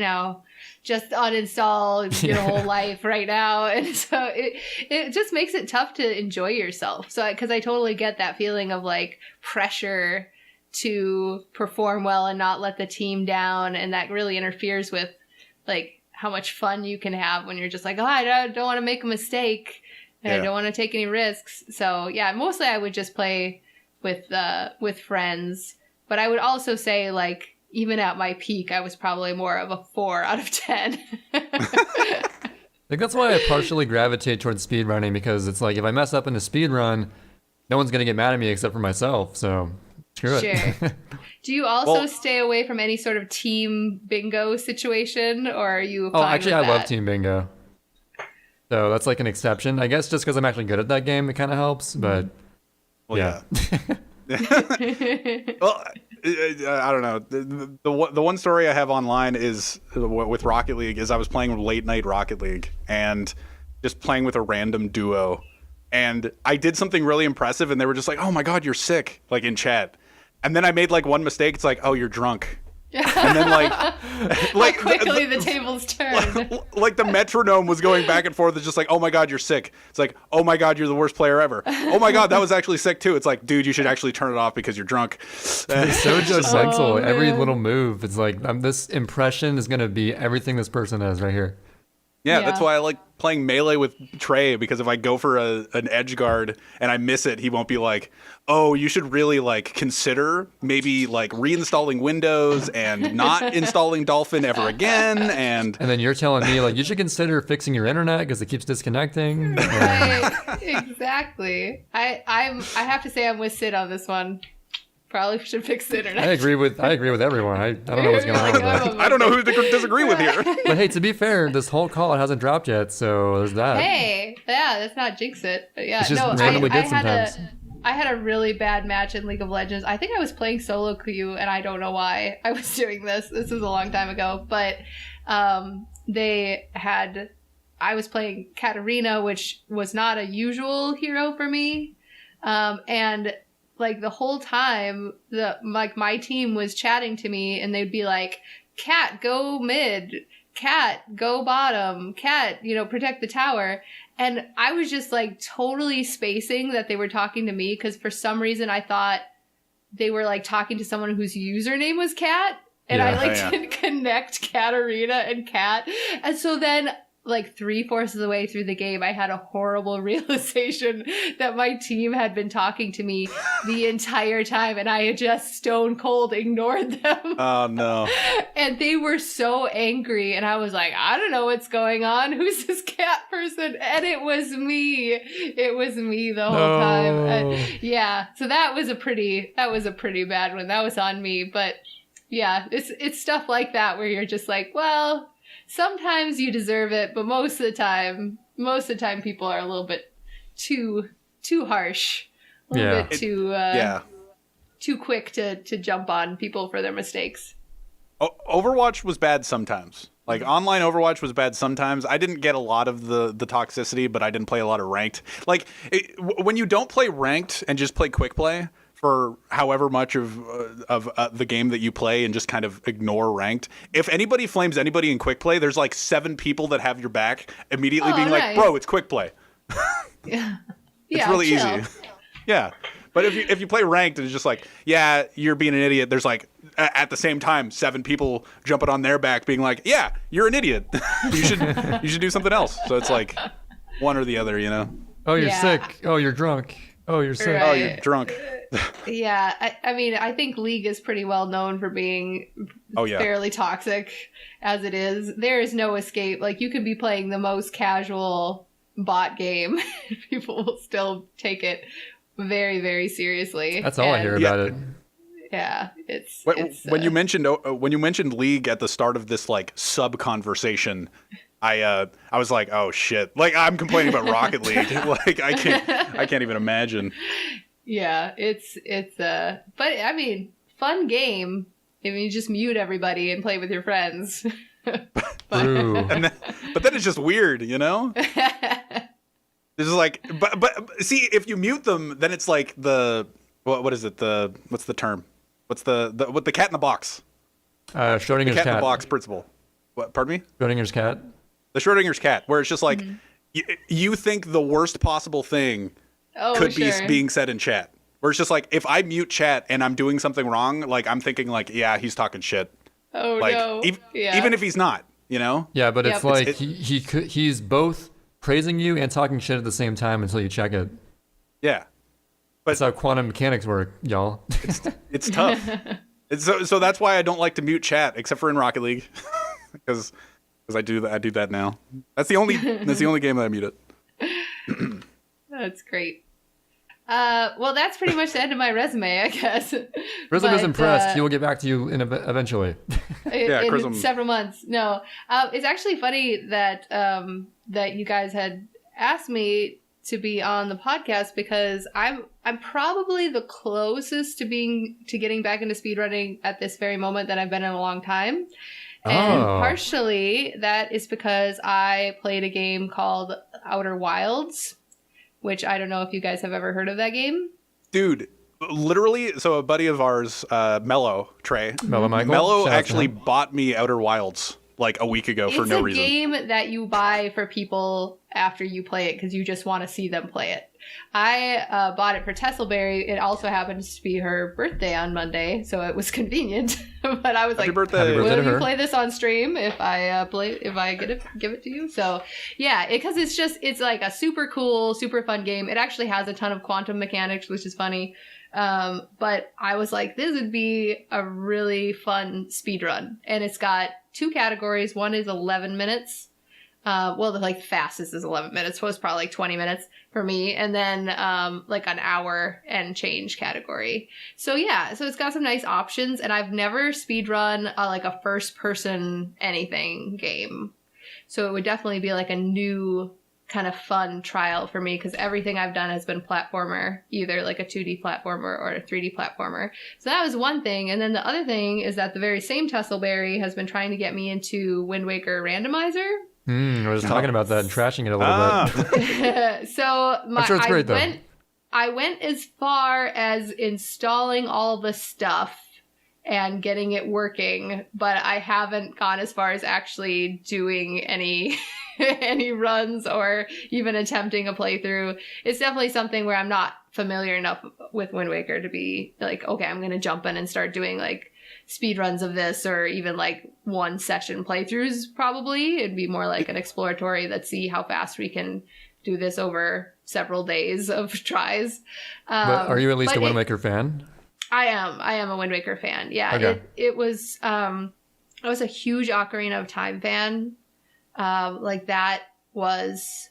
just uninstall your whole life right now. And so it just makes it tough to enjoy yourself. So, because I totally get that feeling of like pressure to perform well and not let the team down. And that really interferes with like how much fun you can have when you're just like, oh, I don't want to make a mistake and I don't want to take any risks. So yeah, mostly I would just play with friends. But I would also say like, even at my peak, I was probably more of a 4 out of 10. I think that's why I partially gravitate towards speedrunning, because it's like if I mess up in a speedrun, no one's going to get mad at me except for myself. So screw it. Sure. Do you also stay away from any sort of team bingo situation, or are you fine actually, with I love team bingo. So that's like an exception. I guess just because I'm actually good at that game, it kind of helps. But well, well, I don't know. The one story I have online is with Rocket League is I was playing late night Rocket League and just playing with a random duo, and I did something really impressive, and they were just like, "Oh my God, you're sick!" like in chat, and then I made like one mistake. It's like, "Oh, you're drunk." And then like quickly the tables turned. Like the metronome was going back and forth. It's just like, oh my God, you're sick. It's like, oh my God, you're the worst player ever. Oh my God, that was actually sick too. It's like, dude, you should actually turn it off because you're drunk. They're so judgmental. Every little move, it's like this impression is gonna be everything this person has right here. Yeah, that's why I like playing melee with Trey, because if I go for an edge guard and I miss it, he won't be like, oh, you should really like consider maybe like reinstalling Windows and not installing Dolphin ever again. And then you're telling me like you should consider fixing your internet because it keeps disconnecting. Right, exactly. I have to say I'm with Sid on this one. Probably should fix the internet. I agree with everyone. I don't know what's going on with that. I don't know who to disagree with here. But hey, to be fair, this whole call it hasn't dropped yet, so there's that. Hey, yeah, let's not jinx it. But yeah, it's just randomly good sometimes. I had a really bad match in League of Legends. I think I was playing solo queue, and I don't know why I was doing this. This was a long time ago, but I was playing Katarina, which was not a usual hero for me, and like the whole time, my team was chatting to me, and they'd be like, "Cat, go mid. Cat, go bottom. Cat, protect the tower." And I was just like totally spacing that they were talking to me, because for some reason I thought they were like talking to someone whose username was Cat, and I didn't connect Katarina and Cat, and so then like 3/4 of the way through the game, I had a horrible realization that my team had been talking to me the entire time, and I had just stone cold ignored them. Oh no. And they were so angry, and I was like, I don't know what's going on. Who's this cat person? And it was me. It was me the whole time. Yeah. So that was a pretty bad one. That was on me. But yeah, it's stuff like that where you're just like, well, sometimes you deserve it, but most of the time people are a little bit too harsh, a little bit too quick to jump on people for their mistakes. Overwatch was bad sometimes. Like online Overwatch was bad sometimes. I didn't get a lot of the toxicity, but I didn't play a lot of ranked. Like when you don't play ranked and just play quick play for however much of the game that you play and just kind of ignore ranked. If anybody flames anybody in quick play, there's like 7 people that have your back immediately being like, bro, it's quick play. Yeah. It's really chill. easy. Yeah. But if you play ranked and it's just like, yeah, you're being an idiot, there's like at the same time 7 people jumping on their back being like, yeah, you're an idiot. you should do something else. So it's like one or the other, you know. Oh, you're sick. Oh, you're drunk. Oh, you're sick. Right. Oh, you're drunk. Yeah, I mean, I think League is pretty well known for being fairly toxic as it is. There is no escape. Like, you could be playing the most casual bot game. People will still take it very, very seriously. That's all I hear about it. Yeah, it's when you mentioned League at the start of this like sub conversation, I was like, oh shit, like I'm complaining about Rocket League. Like I can't even imagine. Yeah, it's but I mean, fun game. I mean, you just mute everybody and play with your friends. But then it's just weird, you know? It's like, but see, if you mute them, then it's like what is it? What's the term? What's the cat in the box? Schrodinger's cat cat. in the box principle. What? Pardon me? Schrodinger's cat. The Schrodinger's cat, where it's just like you think the worst possible thing could be being said in chat. Where it's just like, if I mute chat and I'm doing something wrong, like I'm thinking like, yeah, he's talking shit. Oh like, no! Even if he's not, you know. Yeah, but it's like he's both praising you and talking shit at the same time until you check it. Yeah, but that's how quantum mechanics work, y'all. It's tough. So that's why I don't like to mute chat, except for in Rocket League, because I do that now. That's the only game that I mute it. That's great. Well, that's pretty much the end of my resume, I guess. Prism is impressed. He will get back to you eventually. in several months. No, it's actually funny that that you guys had asked me to be on the podcast, because I'm probably the closest to getting back into speedrunning at this very moment that I've been in a long time. And partially that is because I played a game called Outer Wilds, which I don't know if you guys have ever heard of that game. Dude, literally, so a buddy of ours, Trey. Mellow actually bought me Outer Wilds like a week ago for no reason. It's a game that you buy for people after you play it because you just want to see them play it. I bought it for Tesselberry. It also happens to be her birthday on Monday, so it was convenient. But I was Happy like, birthday. will you play this on stream if I give it to you? So yeah, because it's like a super cool, super fun game. It actually has a ton of quantum mechanics, which is funny. But I was like, this would be a really fun speedrun. And it's got 2 categories. One is 11 minutes. Well, the like fastest is 11 minutes. So it's probably like 20 minutes for me. And then, like an hour and change category. So yeah, so it's got some nice options, and I've never speedrun like a first person anything game. So it would definitely be like a new kind of fun trial for me, because everything I've done has been platformer, either like a 2D platformer or a 3D platformer. So that was one thing. And then the other thing is that the very same Tesselberry has been trying to get me into Wind Waker Randomizer. I was talking about that and trashing it a little bit. So I'm sure it's great, though. I went as far as installing all the stuff and getting it working, but I haven't gone as far as actually doing any any runs or even attempting a playthrough. It's definitely something where I'm not familiar enough with Wind Waker to be like, okay, I'm going to jump in and start doing like speed runs of this or even like 1 session playthroughs. Probably it'd be more like an exploratory. Let's see how fast we can do this over several days of tries. But are you at least a Wind Waker fan? I am a Wind Waker fan. Yeah, okay. It was. I was a huge Ocarina of Time fan. Like that was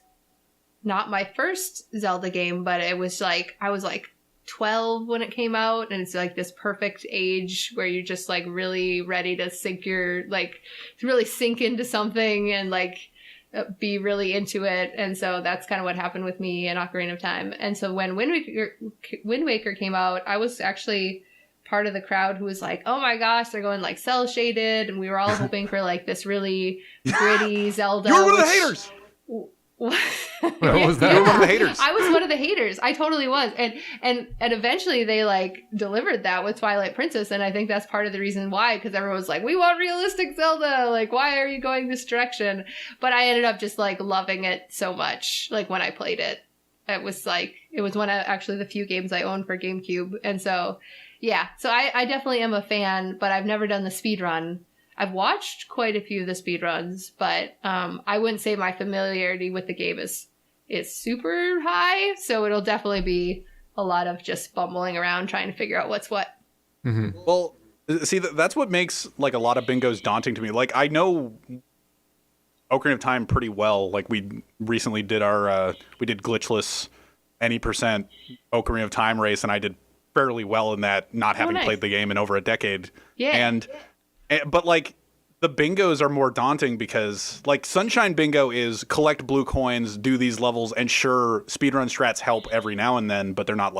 not my first Zelda game, but it was like I was like 12 when it came out, and it's like this perfect age where you're just like really ready to really sink into something and like be really into it. And so that's kind of what happened with me in Ocarina of Time. And so when Wind Waker came out, I was actually part of the crowd who was like, oh my gosh, they're going like cell shaded, and we were all hoping for like this really gritty Zelda. You're one of the haters. What was that? You were one of the haters. I was one of the haters. I totally was. And eventually they like delivered that with Twilight Princess, and I think that's part of the reason why, because everyone was like, we want realistic Zelda, like why are you going this direction? But I ended up just like loving it so much. Like when I played it, it was one of actually the few games I owned for GameCube. And so yeah, so I definitely am a fan, but I've never done the speed run. I've watched quite a few of the speedruns, but I wouldn't say my familiarity with the game is super high. So it'll definitely be a lot of just bumbling around trying to figure out what's what. Mm-hmm. Well, see, that's what makes like a lot of bingos daunting to me. Like I know Ocarina of Time pretty well. Like we recently did we did glitchless any percent Ocarina of Time race, and I did fairly well in that, not having played the game in over a decade. Yeah. But like the bingos are more daunting because like Sunshine Bingo is collect blue coins, do these levels, and sure, speedrun strats help every now and then, but they're not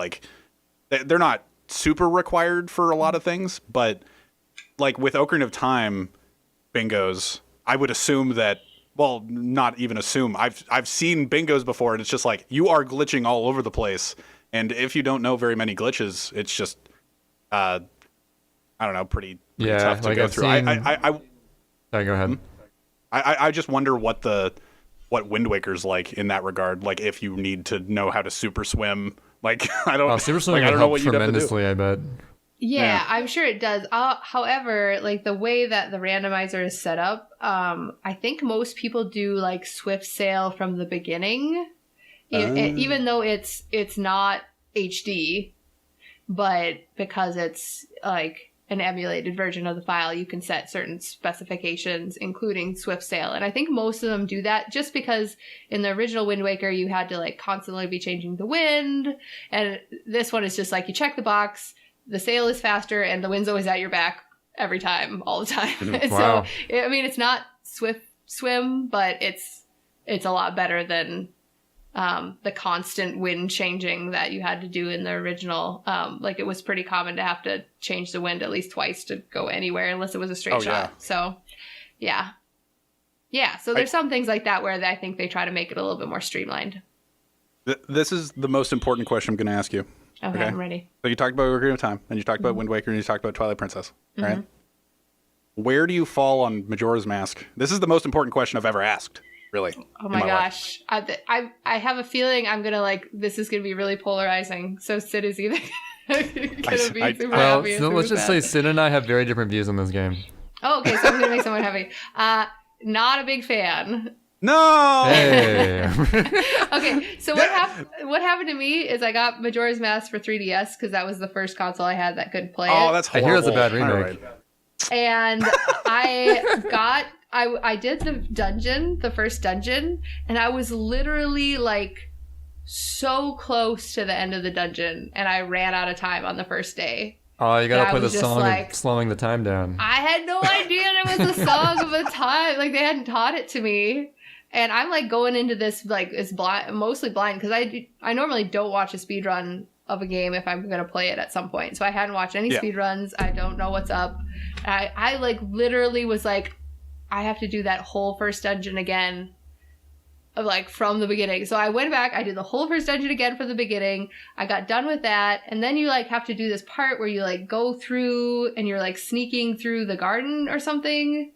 super required for a lot of things. But like with Ocarina of Time bingos, I would assume that, well, not even assume. I've seen bingos before, and it's just like you are glitching all over the place, and if you don't know very many glitches, it's just I don't know, pretty tough to go through. Sorry, go ahead. I just wonder what Wind Waker's like in that regard. Like if you need to know how to super swim, like I don't. Super swimming I don't know what you'd tremendously. have to do. I bet. Yeah, I'm sure it does. However, like the way that the randomizer is set up, I think most people do like swift sail from the beginning, even though it's not HD, but because it's like an emulated version of the file, you can set certain specifications, including swift sail. And I think most of them do that just because in the original Wind Waker, you had to like constantly be changing the wind. And this one is just like you check the box, the sail is faster, and the wind's always at your back every time, all the time. Wow. So, I mean, it's not swift swim, but it's a lot better than the constant wind changing that you had to do in the original. Like it was pretty common to have to change the wind at least twice to go anywhere unless it was a straight shot. Yeah. So yeah. So there's some things like that where I think they try to make it a little bit more streamlined. This is the most important question I'm going to ask you. Okay, I'm ready. So you talked about Ocarina of Time, and you talked about Wind Waker, and you talked about Twilight Princess, right? Where do you fall on Majora's Mask? This is the most important question I've ever asked. Really. Oh my gosh. I have a feeling I'm going to like, this is going to be really polarizing. So Sid is either going to be super happy. So let's just say Sid and I have very different views on this game. Oh, okay. So I'm going to make someone happy. Not a big fan. No! Hey. Okay. So what happened to me is I got Majora's Mask for 3DS because that was the first console I had that could play it. Oh, that's horrible. I hear it's a bad remake. And I did the dungeon, the first dungeon, and I was literally like so close to the end of the dungeon, and I ran out of time on the first day. Oh, you gotta play the song of slowing the time down. I had no idea there was a song of the time. Like they hadn't taught it to me. And I'm like going into this like it's mostly blind because I normally don't watch a speed run of a game if I'm gonna play it at some point. So I hadn't watched any speed runs. I don't know what's up. I like literally was like, I have to do that whole first dungeon again, like from the beginning. So I went back, I did the whole first dungeon again from the beginning. I got done with that, and then you like have to do this part where you like go through and you're like sneaking through the garden or something.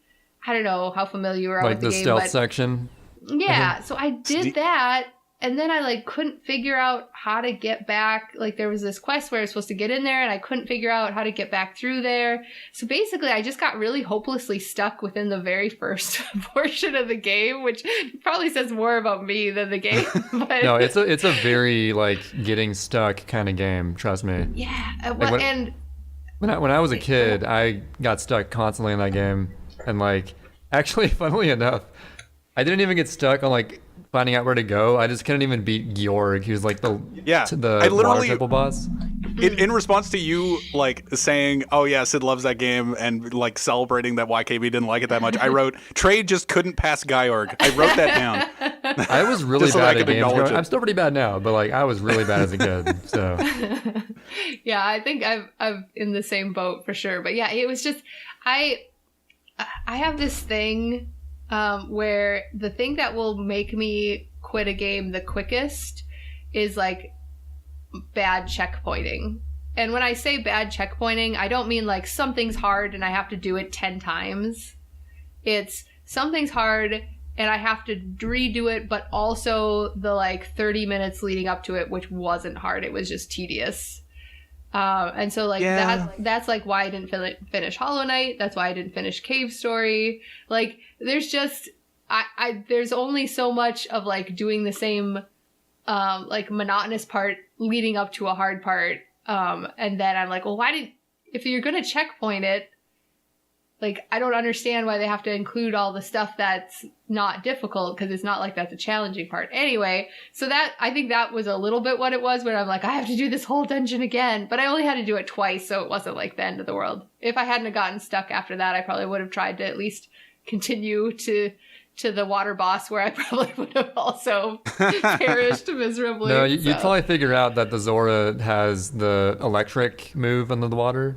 I don't know how familiar you are with the game, like the stealth section. Yeah, so I did that, And then I like couldn't figure out how to get back. Like there was this quest where I was supposed to get in there and I couldn't figure out how to get back through there. So basically I just got really hopelessly stuck within the very first portion of the game, which probably says more about me than the game. But No, it's a very like getting stuck kind of game, trust me. yeah. Like, And when I was a kid, I got stuck constantly in that game. And like actually funnily enough, I didn't even get stuck on like finding out where to go. I just couldn't even beat Georg. He was like the I literally water temple boss. in response to you like saying, "Oh yeah, Sid loves that game," and like celebrating that YKB didn't like it that much, I wrote, "Trey just couldn't pass Georg." I wrote that down. I was really Just so bad I at could games. acknowledge it. I'm still pretty bad now, but like I was really bad as a kid. So yeah, I think I'm in the same boat for sure. But yeah, it was just I have this thing where the thing that will make me quit a game the quickest is like bad checkpointing. And when I say bad checkpointing, I don't mean like something's hard and I have to do it 10 times. It's something's hard and I have to redo it, but also the like 30 minutes leading up to it, which wasn't hard. It was just tedious. And so like that's like why I didn't finish Hollow Knight. That's why I didn't finish Cave Story. Like there's just there's only so much of like doing the same like monotonous part leading up to a hard part. And then I'm like, well, if you're gonna checkpoint it, like I don't understand why they have to include all the stuff that's not difficult, because it's not like that's a challenging part. Anyway, so that I think that was a little bit what it was, where I'm like, I have to do this whole dungeon again, but I only had to do it twice, so it wasn't like the end of the world. If I hadn't gotten stuck after that, I probably would have tried to at least continue to the water boss, where I probably would have also perished miserably. no, you'd probably figure out that the Zora has the electric move under the water.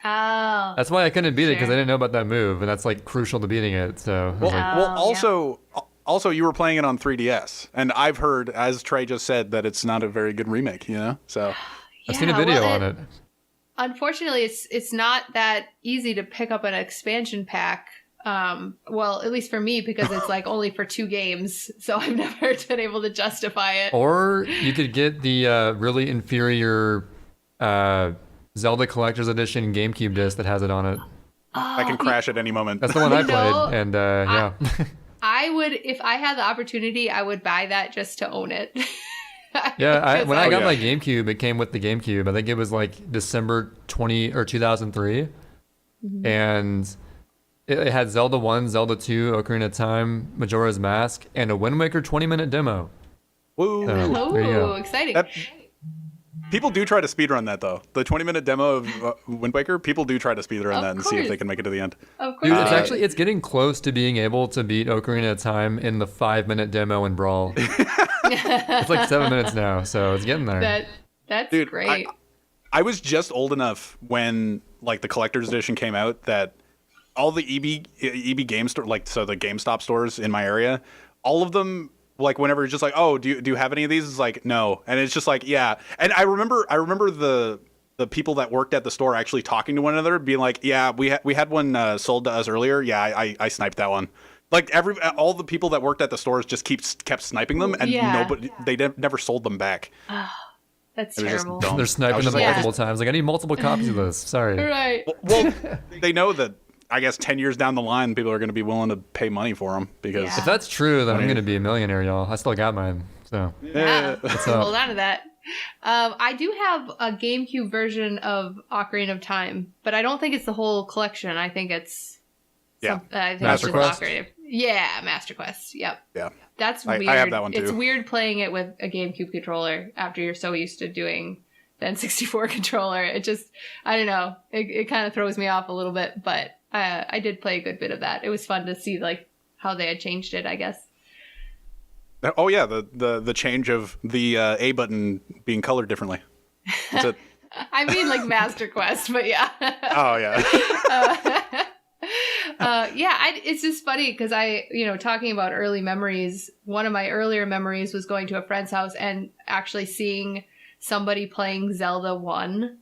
Oh, That's why I couldn't beat it, because sure. I didn't know about that move, and that's like crucial to beating it. So I was like, Also you were playing it on 3DS, and I've heard, as Trey just said, that it's not a very good remake, you know? So I've seen a video on it. Unfortunately, it's not that easy to pick up an expansion pack. Well, at least for me, because it's like only for 2 games, so I've never been able to justify it. Or you could get the really inferior Zelda Collector's Edition GameCube disc that has it on it. I can crash at any moment. That's the one I played, and yeah. I would, if I had the opportunity, I would buy that just to own it. Yeah, when I got yeah. my GameCube, it came with the GameCube. I think it was like December 2003, and it had Zelda 1, Zelda 2, Ocarina of Time, Majora's Mask, and a Wind Waker 20-minute demo. Woo! Oh, there you go. exciting. People do try to speedrun that, though. The 20-minute demo of Wind Waker, people do try to speedrun that and see if course. they can make it to the end. Of course. Dude, it's getting close to being able to beat Ocarina of Time in the 5-minute demo in Brawl. It's like 7 minutes now, so it's getting there. That's Dude, great. I was just old enough when like the collector's edition came out that all the EB game store, like, so the GameStop stores in my area, all of them, like, whenever it's just like, oh, do you have any of these? It's like, no. And it's just like, yeah. And I remember the people that worked at the store actually talking to one another, being like, yeah, we had one sold to us earlier. Yeah, I sniped that one. Like all the people that worked at the stores just kept sniping them, and they never sold them back. That's It was just terrible. dumb. They're sniping them multiple times. Like, I need multiple copies of this. Sorry. Right. Well, they know that, I guess 10 years down the line, people are going to be willing to pay money for them because Yeah. If that's true, then I'm going to be a millionaire, y'all. I still got mine. So Yeah. up? Hold on to that. I do have a GameCube version of Ocarina of Time, but I don't think it's the whole collection. I think it's I think Master it's just Quest? Ocarina. Yeah, Master Quest. Yep. yeah. That's I weird. have that one, It's too. weird playing it with a GameCube controller after you're so used to doing the N64 controller. It just, I don't know. It kind of throws me off a little bit, but I did play a good bit of that. It was fun to see like how they had changed it, I guess. Oh yeah, the change of the A button being colored differently. That's it. I mean like Master Quest, but yeah. Oh yeah. It's just funny because talking about early memories, one of my earlier memories was going to a friend's house and actually seeing somebody playing Zelda 1.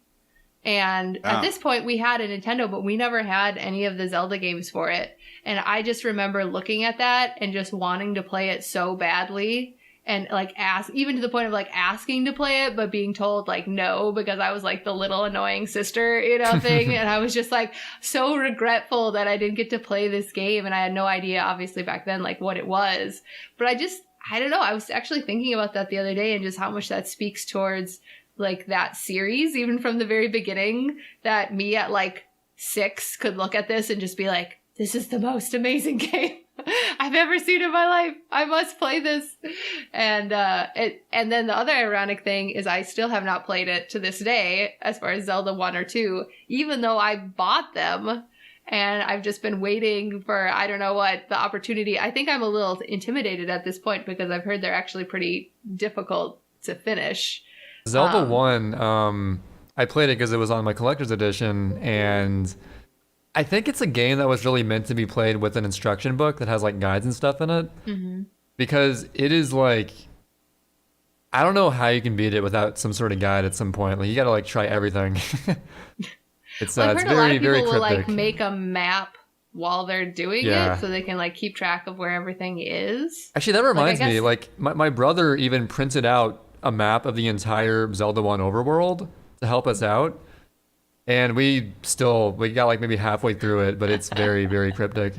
And at this point we had a Nintendo, but we never had any of the Zelda games for it. And I just remember looking at that and just wanting to play it so badly. and like ask, even to the point of like asking to play it, but being told like no, because I was like the little annoying sister, thing. And I was just like so regretful that I didn't get to play this game. And I had no idea, obviously, back then, like what it was. But I don't know. I was actually thinking about that the other day and just how much that speaks towards like that series, even from the very beginning, that me at like 6 could look at this and just be like, this is the most amazing game I've ever seen in my life. I must play this. And then the other ironic thing is I still have not played it to this day as far as Zelda 1 or 2, even though I bought them and I've just been waiting for, I don't know what, the opportunity. I think I'm a little intimidated at this point because I've heard they're actually pretty difficult to finish. Zelda 1, I played it because it was on my collector's edition, and I think it's a game that was really meant to be played with an instruction book that has like guides and stuff in it. Mm-hmm. Because it is like, I don't know how you can beat it without some sort of guide at some point. Like you got to like try everything. It's I've it's heard a lot very of very people will cryptic. like make a map while they're doing it so they can like keep track of where everything is. Actually, that reminds Like, I me. guess- Like my brother even printed out a map of the entire Zelda 1 overworld to help us out. And we got like maybe halfway through it, but it's very, very cryptic.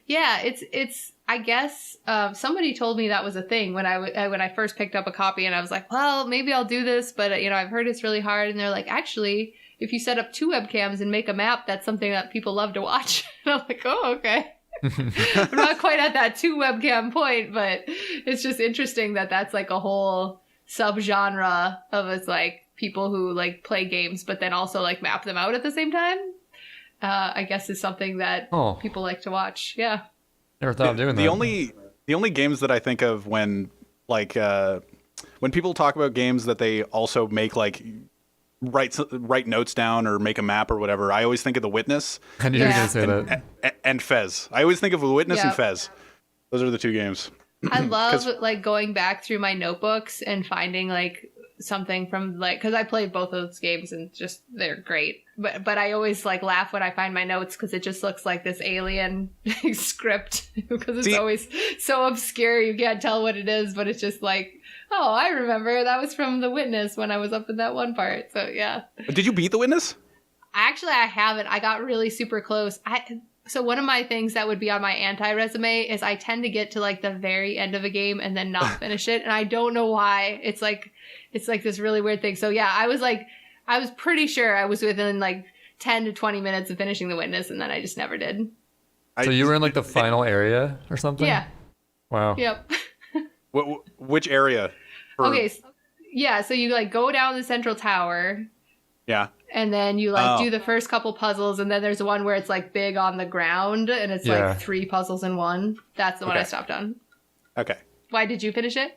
Yeah, it's. I guess somebody told me that was a thing when I first picked up a copy, and I was like, well, maybe I'll do this, but I've heard it's really hard. And they're like, actually, if you set up 2 webcams and make a map, that's something that people love to watch. And I'm like, oh, okay. I'm not quite at that 2 webcam point, but it's just interesting that that's like a whole subgenre of it's like people who like play games, but then also like map them out at the same time. I guess is something that people like to watch. Yeah. Never thought of doing that. The only games that I think of when like when people talk about games that they also make like write notes down or make a map or whatever, I always think of The Witness. I knew you were going to say that. And Fez. I always think of The Witness and Fez. Those are the 2 games. I love like going back through my notebooks and finding like something from like, because I played both of those games and just they're great. But I always like laugh when I find my notes because it just looks like this alien script because it's always so obscure you can't tell what it is, but it's just like, oh, I remember that was from The Witness when I was up in that one part. So yeah. Did you beat The Witness? Actually, I haven't. I got really super close. So one of my things that would be on my anti-resume is I tend to get to like the very end of a game and then not finish it. And I don't know why. It's like this really weird thing. So yeah, I was pretty sure I was within like 10 to 20 minutes of finishing The Witness, and then I just never did. So you were in like the final area or something? Yeah. Wow. Yep. Which area? Okay. So you like go down the central tower. Yeah. And then you like do the first couple puzzles, and then there's one where it's like big on the ground, and it's like 3 puzzles in one. That's the one I stopped on. Okay. Why did you finish it?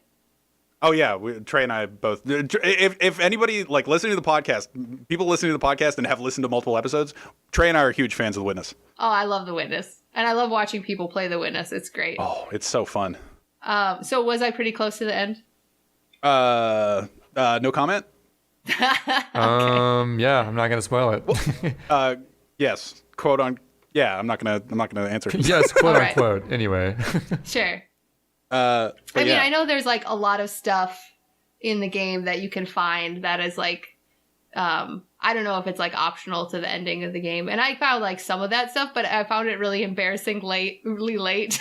Oh yeah, Trey and I both. If anybody like listening to the podcast, people listening to the podcast and have listened to multiple episodes, Trey and I are huge fans of The Witness. Oh, I love The Witness, and I love watching people play The Witness. It's great. Oh, it's so fun. So was I pretty close to the end? No comment. Okay. Yeah, I'm not gonna spoil it. Yes, quote on. Yeah, I'm not gonna answer. Yes, quote Right. unquote. Anyway. Sure. I I mean, I know there's like a lot of stuff in the game that you can find that is like, I don't know if it's like optional to the ending of the game. And I found like some of that stuff, but I found it really really late.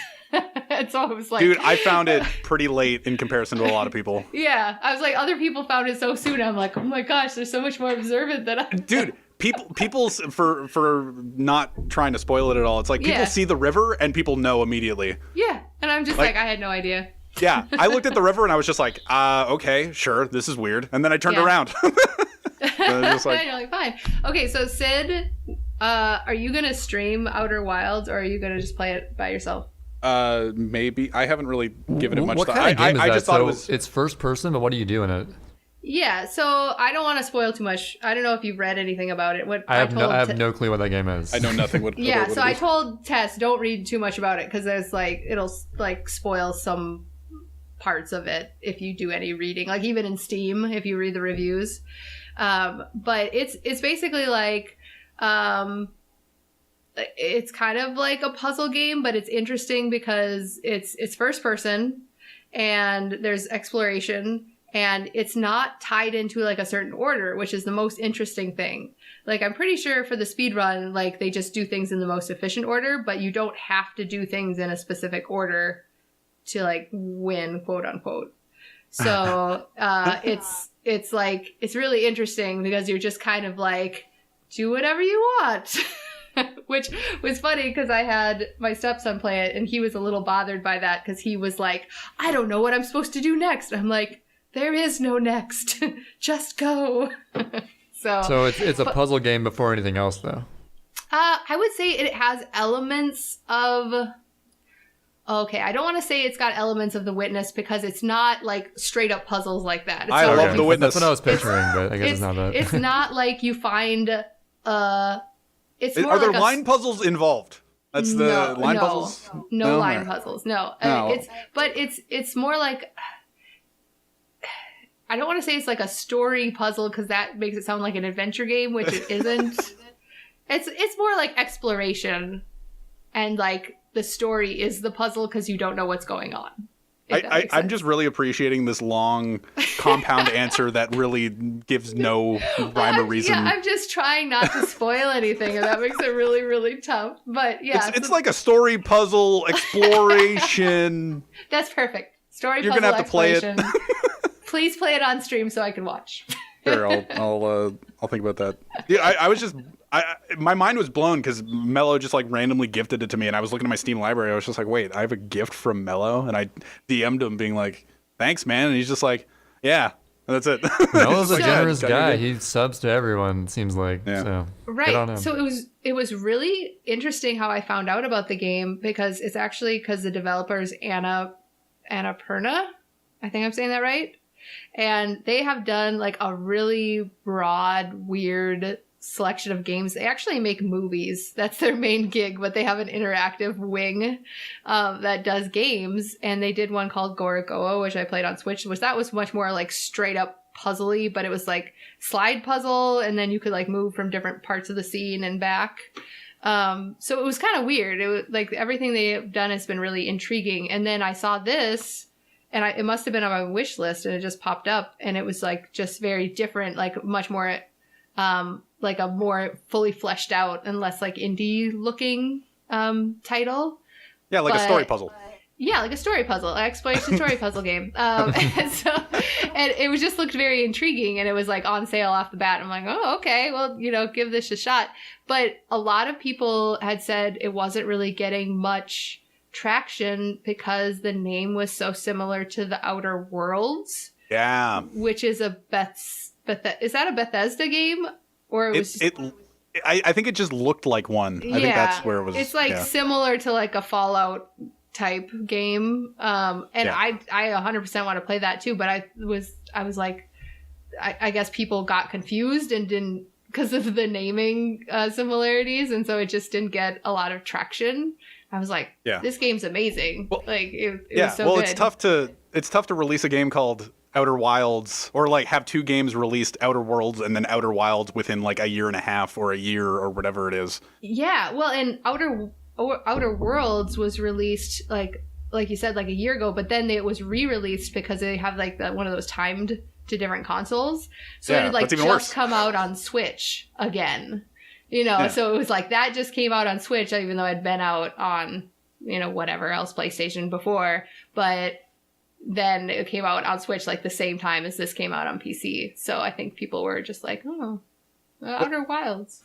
And so I was like, dude, I found it pretty late in comparison to a lot of people. Yeah, I was like, other people found it so soon. I'm like, oh my gosh, there's so much more observant than I. Dude, people for not trying to spoil it at all. It's like people see the river and people know immedially. Yeah, and I'm just like I had no idea. Yeah, I looked at the river and I was just like, okay, sure, this is weird. And then I turned around. And I was just like, you're like, fine. Okay, so Sid, are you gonna stream Outer Wilds or are you gonna just play it by yourself? Maybe. I haven't really given it much What thought. kind of game is I that? just thought So it was. it's first person, but what do you do in it? Yeah, so I don't want to spoil too much. I don't know if you've read anything about it. What I have no clue what that game is. I know nothing. Yeah, what so it I is. told Tess, don't read too much about it because there's like it'll like spoil some parts of it if you do any reading. Like even in Steam, if you read the reviews. But it's basically like it's kind of like a puzzle game, but it's interesting because it's first person. and there's exploration, and it's not tied into like a certain order, which is the most interesting thing. Like, I'm pretty sure for the speed run, like, they just do things in the most efficient order, but you don't have to do things in a specific order to like win, quote unquote. So it's like, it's really interesting because you're just kind of like, do whatever you want. Which was funny because I had my stepson play it and he was a little bothered by that because he was like, I don't know what I'm supposed to do next. I'm like, there is no next. Just go. So it's a puzzle game before anything else, though. I would say it has elements of... Okay, I don't want to say it's got elements of The Witness because it's not like straight up puzzles like that. It's I not love like The Witness. That's what I was picturing, but I guess it's not that. It's not like you find... It's more Are there like line puzzles involved? That's the line puzzles? No line puzzles. No. No. It's more like... I don't want to say it's like a story puzzle because that makes it sound like an adventure game, which it isn't. It's more like exploration, and like the story is the puzzle because you don't know what's going on. I'm just really appreciating this long compound answer that really gives no rhyme or reason. Yeah, I'm just trying not to spoil anything, and that makes it really, really tough. But yeah, it's like a story puzzle exploration. That's perfect. Story You're puzzle gonna have to play it. Please play it on stream so I can watch. Sure, I'll think about that. Yeah, I was just my mind was blown because Mello just like randomly gifted it to me, and I was looking at my Steam library. I was just like, wait, I have a gift from Mello, and I DM'd him being like, thanks, man, and he's just like, yeah, that's it. Mello's a generous guy. He subs to everyone, seems like. Yeah. So, good on him. So it was really interesting how I found out about the game because it's actually because the developer's Annapurna. I think I'm saying that right. And they have done like a really broad, weird selection of games. They actually make movies. That's their main gig, but they have an interactive wing that does games. And they did one called Gorogoa, which I played on Switch, that was much more like straight up puzzly, but it was like slide puzzle. And then you could like move from different parts of the scene and back. So it was kind of weird. It was like everything they've done has been really intriguing. And then I saw this. And it must have been on my wish list, and it just popped up, and it was like just very different, like much more, like a more fully fleshed out and less like indie looking title. Yeah, like a story puzzle. Yeah, like a story puzzle, an exploration story puzzle game. And it was just looked very intriguing, and it was like on sale off the bat. I'm like, oh, okay, well, give this a shot. But a lot of people had said it wasn't really getting much traction because the name was so similar to The Outer Worlds. Yeah. Which is a is that a Bethesda game? Or it was I think it just looked like one. I think that's where it was. It's like similar to like a Fallout type game. I 100% want to play that too, but I was like, I guess people got confused and didn't because of the naming similarities, and so it just didn't get a lot of traction. I was like, this game's amazing. Well, like it was so good. It's tough to release a game called Outer Wilds, or like have two games released, Outer Worlds and then Outer Wilds, within like a year and a half or a year or whatever it is. Yeah, well, and Outer Worlds was released like you said, like a year ago, but then it was re-released because they have like one of those timed to different consoles, so it had like just come out on Switch again. So it was like that just came out on Switch, even though I'd been out on, whatever else, PlayStation before. But then it came out on Switch like the same time as this came out on PC. So I think people were just like, oh, Outer Wilds.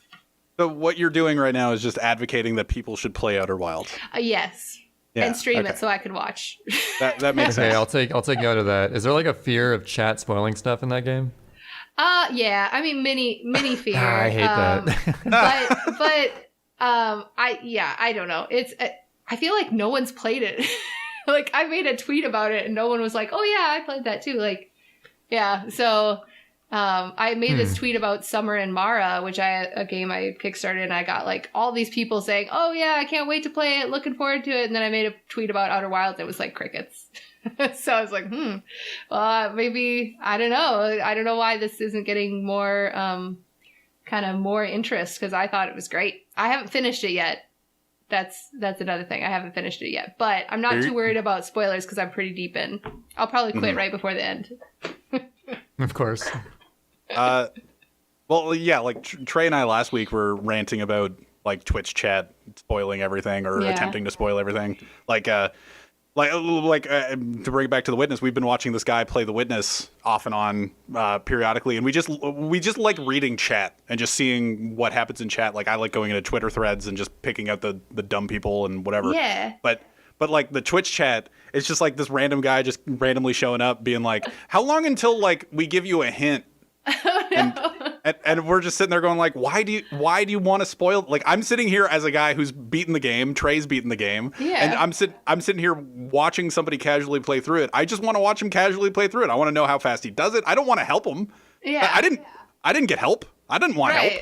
So what you're doing right now is just advocating that people should play Outer Wilds. Yes. Yeah, and stream it so I could watch. That makes sense. Okay, I'll take note of that. Is there like a fear of chat spoiling stuff in that game? Yeah. I mean, mini fear. I hate that. I don't know. I feel like no one's played it. Like I made a tweet about it and no one was like, oh yeah, I played that too. Like, yeah. So, I made this tweet about Summer and Mara, a game I kickstarted, and I got like all these people saying, oh yeah, I can't wait to play it. Looking forward to it. And then I made a tweet about Outer Wilds. And it was like crickets. So I was like, maybe, I don't know. I don't know why this isn't getting more, kind of more interest, because I thought it was great. I haven't finished it yet, that's another thing. I haven't finished it yet, but I'm not too worried about spoilers because I'm pretty deep in. I'll probably quit right before the end. Of course. Well, yeah, like Trey and I last week were ranting about like Twitch chat spoiling everything or attempting to spoil everything. To bring it back to The Witness, we've been watching this guy play The Witness off and on periodically, and we just like reading chat and just seeing what happens in chat. Like I like going into Twitter threads and just picking out the dumb people and whatever. Yeah. But like the Twitch chat, it's just like this random guy just randomly showing up being like, how long until like we give you a hint? Oh, no. And we're just sitting there going like, why do you want to spoil? Like I'm sitting here as a guy who's beaten the game. Trey's beaten the game. Yeah. And I'm sitting here watching somebody casually play through it. I just want to watch him casually play through it. I want to know how fast he does it. I don't want to help him. Yeah. I didn't get help. I didn't want help.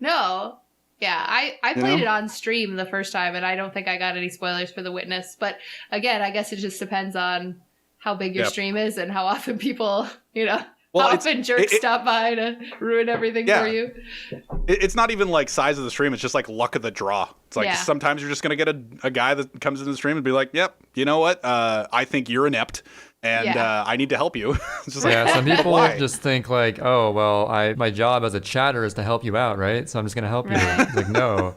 No. Yeah, I played it on stream the first time, and I don't think I got any spoilers for The Witness. But again, I guess it just depends on how big your stream is and how often people, how often jerks stop by to ruin everything for you. It's not even like size of the stream. It's just like luck of the draw. It's like sometimes you're just going to get a guy that comes into the stream and be like, yep, you know what? I think you're inept. And I need to help you. It's just like, some people just think like, oh, well, my job as a chatter is to help you out, right? So I'm just going to help you. It's like, no,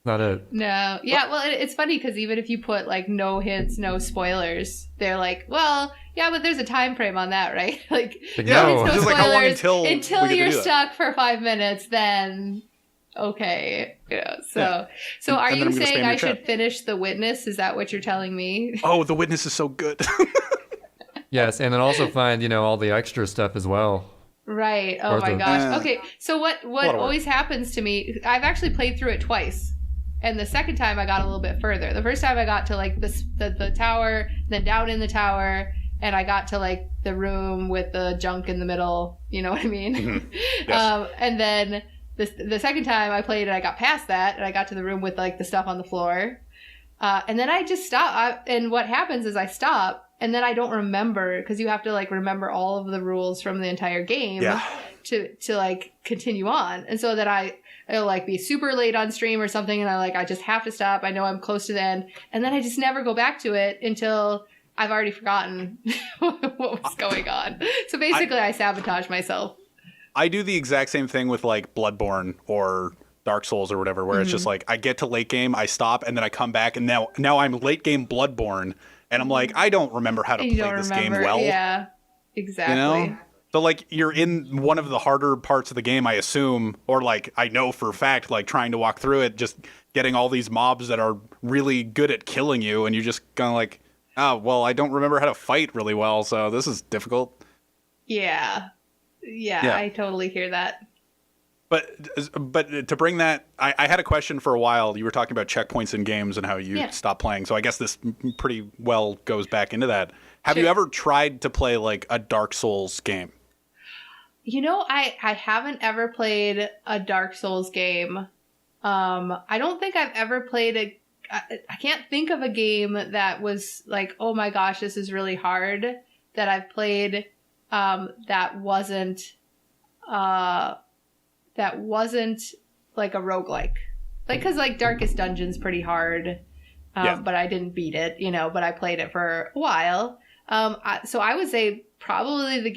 not it. No. Yeah, well, it's funny because even if you put like no hints, no spoilers, they're like, well, yeah, but there's a time frame on that, right? Like, no. No just spoilers like how long until you're stuck for 5 minutes, then okay. So are you saying I should finish The Witness? Is that what you're telling me? Oh, The Witness is so good. Yes, and then also find, all the extra stuff as well. Right. Oh my gosh. Okay. So what always happens to me, I've actually played through it twice. And the second time I got a little bit further. The first time I got to like the tower, then down in the tower, and I got to like the room with the junk in the middle. You know what I mean? Mm-hmm. Yes. And then the second time I played it, I got past that and I got to the room with like the stuff on the floor. And then I just stopped. And what happens is I stop. And then I don't remember because you have to like remember all of the rules from the entire game to like continue on. And so that it'll like be super late on stream or something. And I just have to stop. I know I'm close to the end. And then I just never go back to it until I've already forgotten what was going on. So basically I sabotage myself. I do the exact same thing with like Bloodborne or Dark Souls or whatever, where it's just like I get to late game, I stop, and then I come back, and now I'm late game Bloodborne. And I'm like, I don't remember how to play this game well. Yeah, exactly. So like you're in one of the harder parts of the game, I assume, or like I know for a fact, like trying to walk through it, just getting all these mobs that are really good at killing you, and you're just kind of like, oh, well, I don't remember how to fight really well, so this is difficult. Yeah, I totally hear that. But to bring that, I had a question for a while. You were talking about checkpoints in games and how you stop playing. So I guess this pretty well goes back into that. Have you ever tried to play like a Dark Souls game? I haven't ever played a Dark Souls game. I don't think I've ever played I can't think of a game that was like, oh my gosh, this is really hard that I've played that wasn't like a roguelike. Like, because like Darkest Dungeon's pretty hard, but I didn't beat it, but I played it for a while. So I would say probably the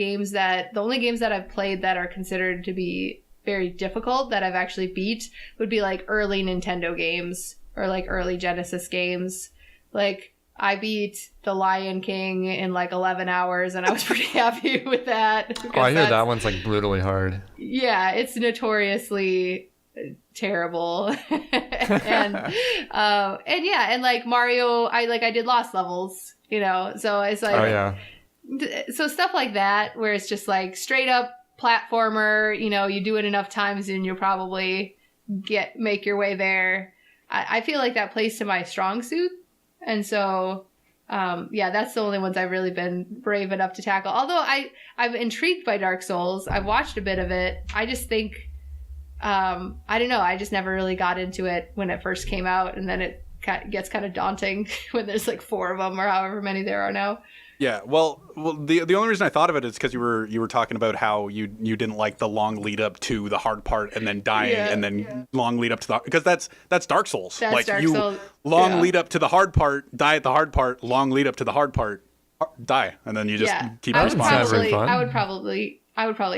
only games that I've played that are considered to be very difficult that I've actually beat would be like early Nintendo games or like early Genesis games. Like I beat The Lion King in like 11 hours and I was pretty happy with that. Oh, I hear that one's like brutally hard. Yeah, it's notoriously terrible. and like Mario, I did Lost Levels, so it's like, so stuff like that where it's just like straight up platformer, you do it enough times and you'll probably make your way there. I feel like that plays to my strong suit. And so, that's the only ones I've really been brave enough to tackle. Although I'm intrigued by Dark Souls. I've watched a bit of it. I just think, I don't know. I just never really got into it when it first came out. And then it gets kind of daunting when there's like 4 of them or however many there are now. Yeah, well, the only reason I thought of it is because you were talking about how you didn't like the long lead up to the hard part and then dying and then long lead up to the, because that's Dark Souls. That's like Dark you Souls. long lead up to the hard part, die at the hard part, long lead up to the hard part, die, and then you just keep responding. I would probably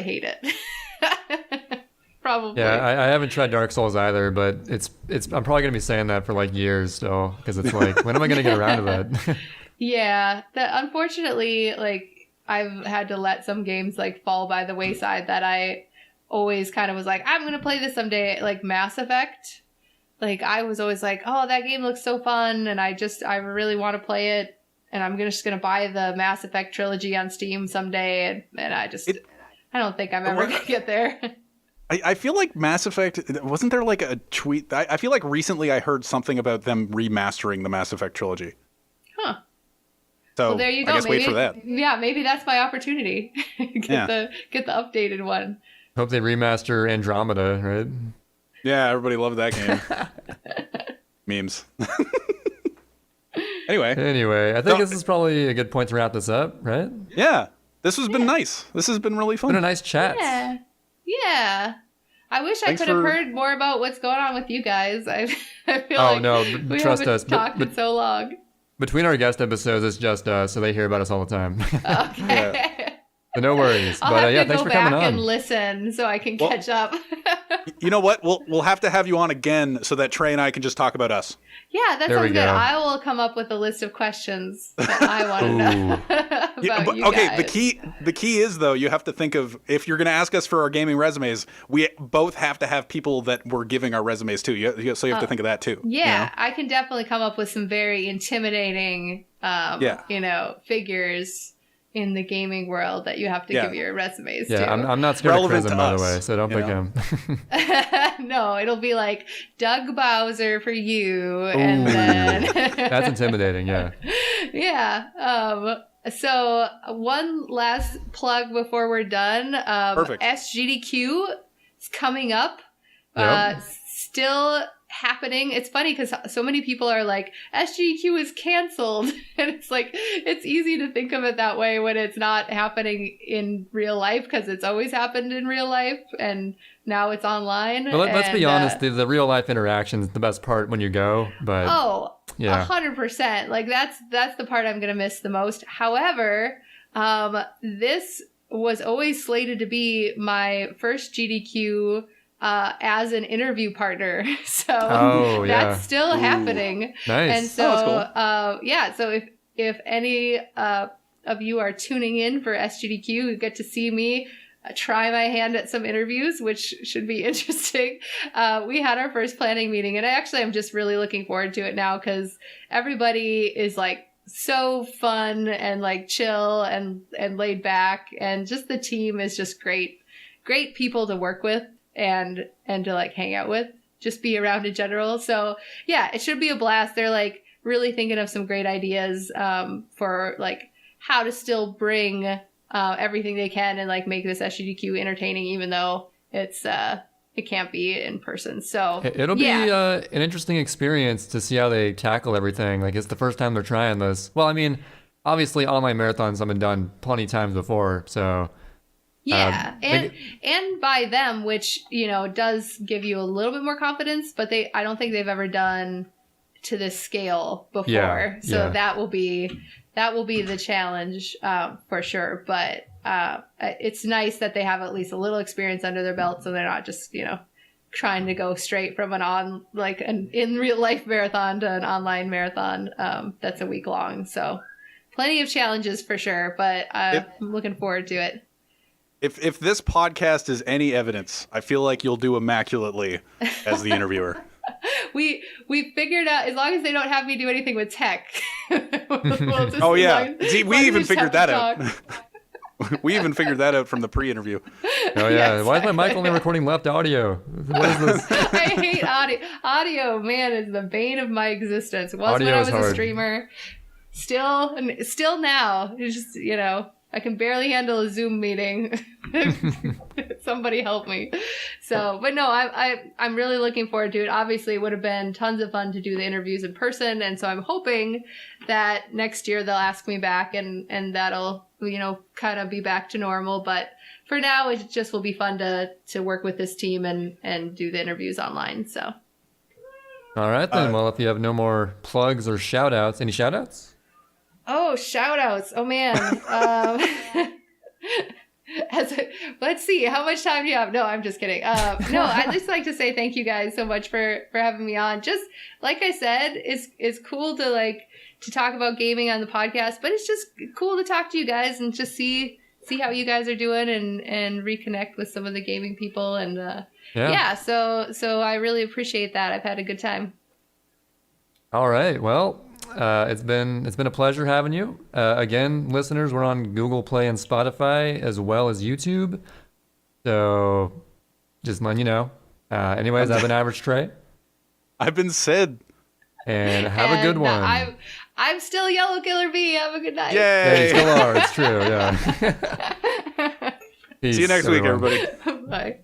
hate it. Probably. Yeah, I haven't tried Dark Souls either, but I'm probably gonna be saying that for like years still, because it's like, when am I gonna get around to that? Yeah, unfortunately, like, I've had to let some games like fall by the wayside that I always kind of was like, I'm gonna play this someday. Like Mass Effect, like I was always like, oh, that game looks so fun, and I really want to play it, and I'm just gonna buy the Mass Effect trilogy on Steam someday, and I don't think I'm ever gonna get there. I feel like Mass Effect, wasn't there like a tweet? I feel like recently I heard something about them remastering the Mass Effect trilogy. Huh. So well, there you go. I guess maybe, wait for that. Yeah, maybe that's my opportunity. Get the updated one. Hope they remaster Andromeda, right? Yeah, everybody loved that game. Memes. Anyway, I think this is probably a good point to wrap this up, right? Yeah, this has been nice. This has been really fun. Been a nice chat. Yeah. I wish I could have heard more about what's going on with you guys. I feel like we trust haven't us. talked in so long. Between our guest episodes, it's just us, so they hear about us all the time. Okay. So no worries. I'll have to thanks go for coming back on. and listen so I can catch up. You know what? We'll have to have you on again so that Trey and I can just talk about us. Yeah, that sounds good. I will come up with a list of questions that I want to know about you guys. The key is, though, you have to think of, if you're going to ask us for our gaming resumes, we both have to have people that we're giving our resumes to. So you have to think of that too. Yeah, you know? I can definitely come up with some very intimidating, figures in the gaming world that you have to give your resumes to. Yeah, I'm not scared of Prism, by the way, so don't pick him. No, it'll be like Doug Bowser for you, and then that's intimidating. Yeah. Yeah. So one last plug before we're done. Perfect. SGDQ is coming up. Yep. Still happening. It's funny because so many people are like, SGDQ is canceled. And it's like, it's easy to think of it that way when it's not happening in real life, because it's always happened in real life and now it's online. But let's be honest, the real life interaction is the best part when you go. But 100%. Like that's the part I'm gonna miss the most. However, this was always slated to be my first GDQ as an interview partner. So that's still happening. Nice. And so, cool. So if any of you are tuning in for SGDQ, you get to see me try my hand at some interviews, which should be interesting. We had our first planning meeting, and I'm just really looking forward to it now, because everybody is like so fun and like chill and laid back, and just the team is just great people to work with and to like hang out with, just be around in general. So yeah, it should be a blast. They're like really thinking of some great ideas for like how to still bring everything they can and like make this SGDQ entertaining, even though it can't be in person. So it'll be an interesting experience to see how they tackle everything. Like, it's the first time they're trying this. Well, I mean, obviously online marathons have been done plenty of times before, so yeah, and by them, which, you know, does give you a little bit more confidence, but I don't think they've ever done to this scale before. So that will be the challenge for sure. But it's nice that they have at least a little experience under their belt, so they're not just, you know, trying to go straight from an in real life marathon to an online marathon that's a week long. So plenty of challenges for sure, but I'm looking forward to it. If this podcast is any evidence, I feel like you'll do immaculately as the interviewer. We figured out, as long as they don't have me do anything with tech. Oh yeah, see, we even figured that out. We even figured that out from the pre-interview. Oh yeah, yes. Why is my mic only recording left audio? What is this? I hate audio. Audio, man, is the bane of my existence. It was audio when I was hard. a streamer. Still now. It's just, you know. I can barely handle a Zoom meeting. Somebody help me. So, but no, I'm really looking forward to it. Obviously, it would have been tons of fun to do the interviews in person, and so I'm hoping that next year they'll ask me back, and that'll, you know, kind of be back to normal. But for now, it just will be fun to work with this team and do the interviews online. So. All right then. Well, if you have no more plugs or shout outs, any shout outs? Oh, shout outs. Oh man. Let's see, how much time do you have? No, I'm just kidding. No, I'd just like to say thank you guys so much for having me on. Just like I said, it's cool to talk about gaming on the podcast, but it's just cool to talk to you guys and just see how you guys are doing and reconnect with some of the gaming people. And so I really appreciate that. I've had a good time. All right. Well, it's been a pleasure having you. Again, listeners, we're on Google Play and Spotify as well as YouTube. So just letting you know. Anyways, I've been Average Trey. I've been Sid. And have a good one. I'm still YellowKillerBee. Have a good night. Yay! Yeah, you still are. It's true. Yeah. See you next week, everybody. Bye.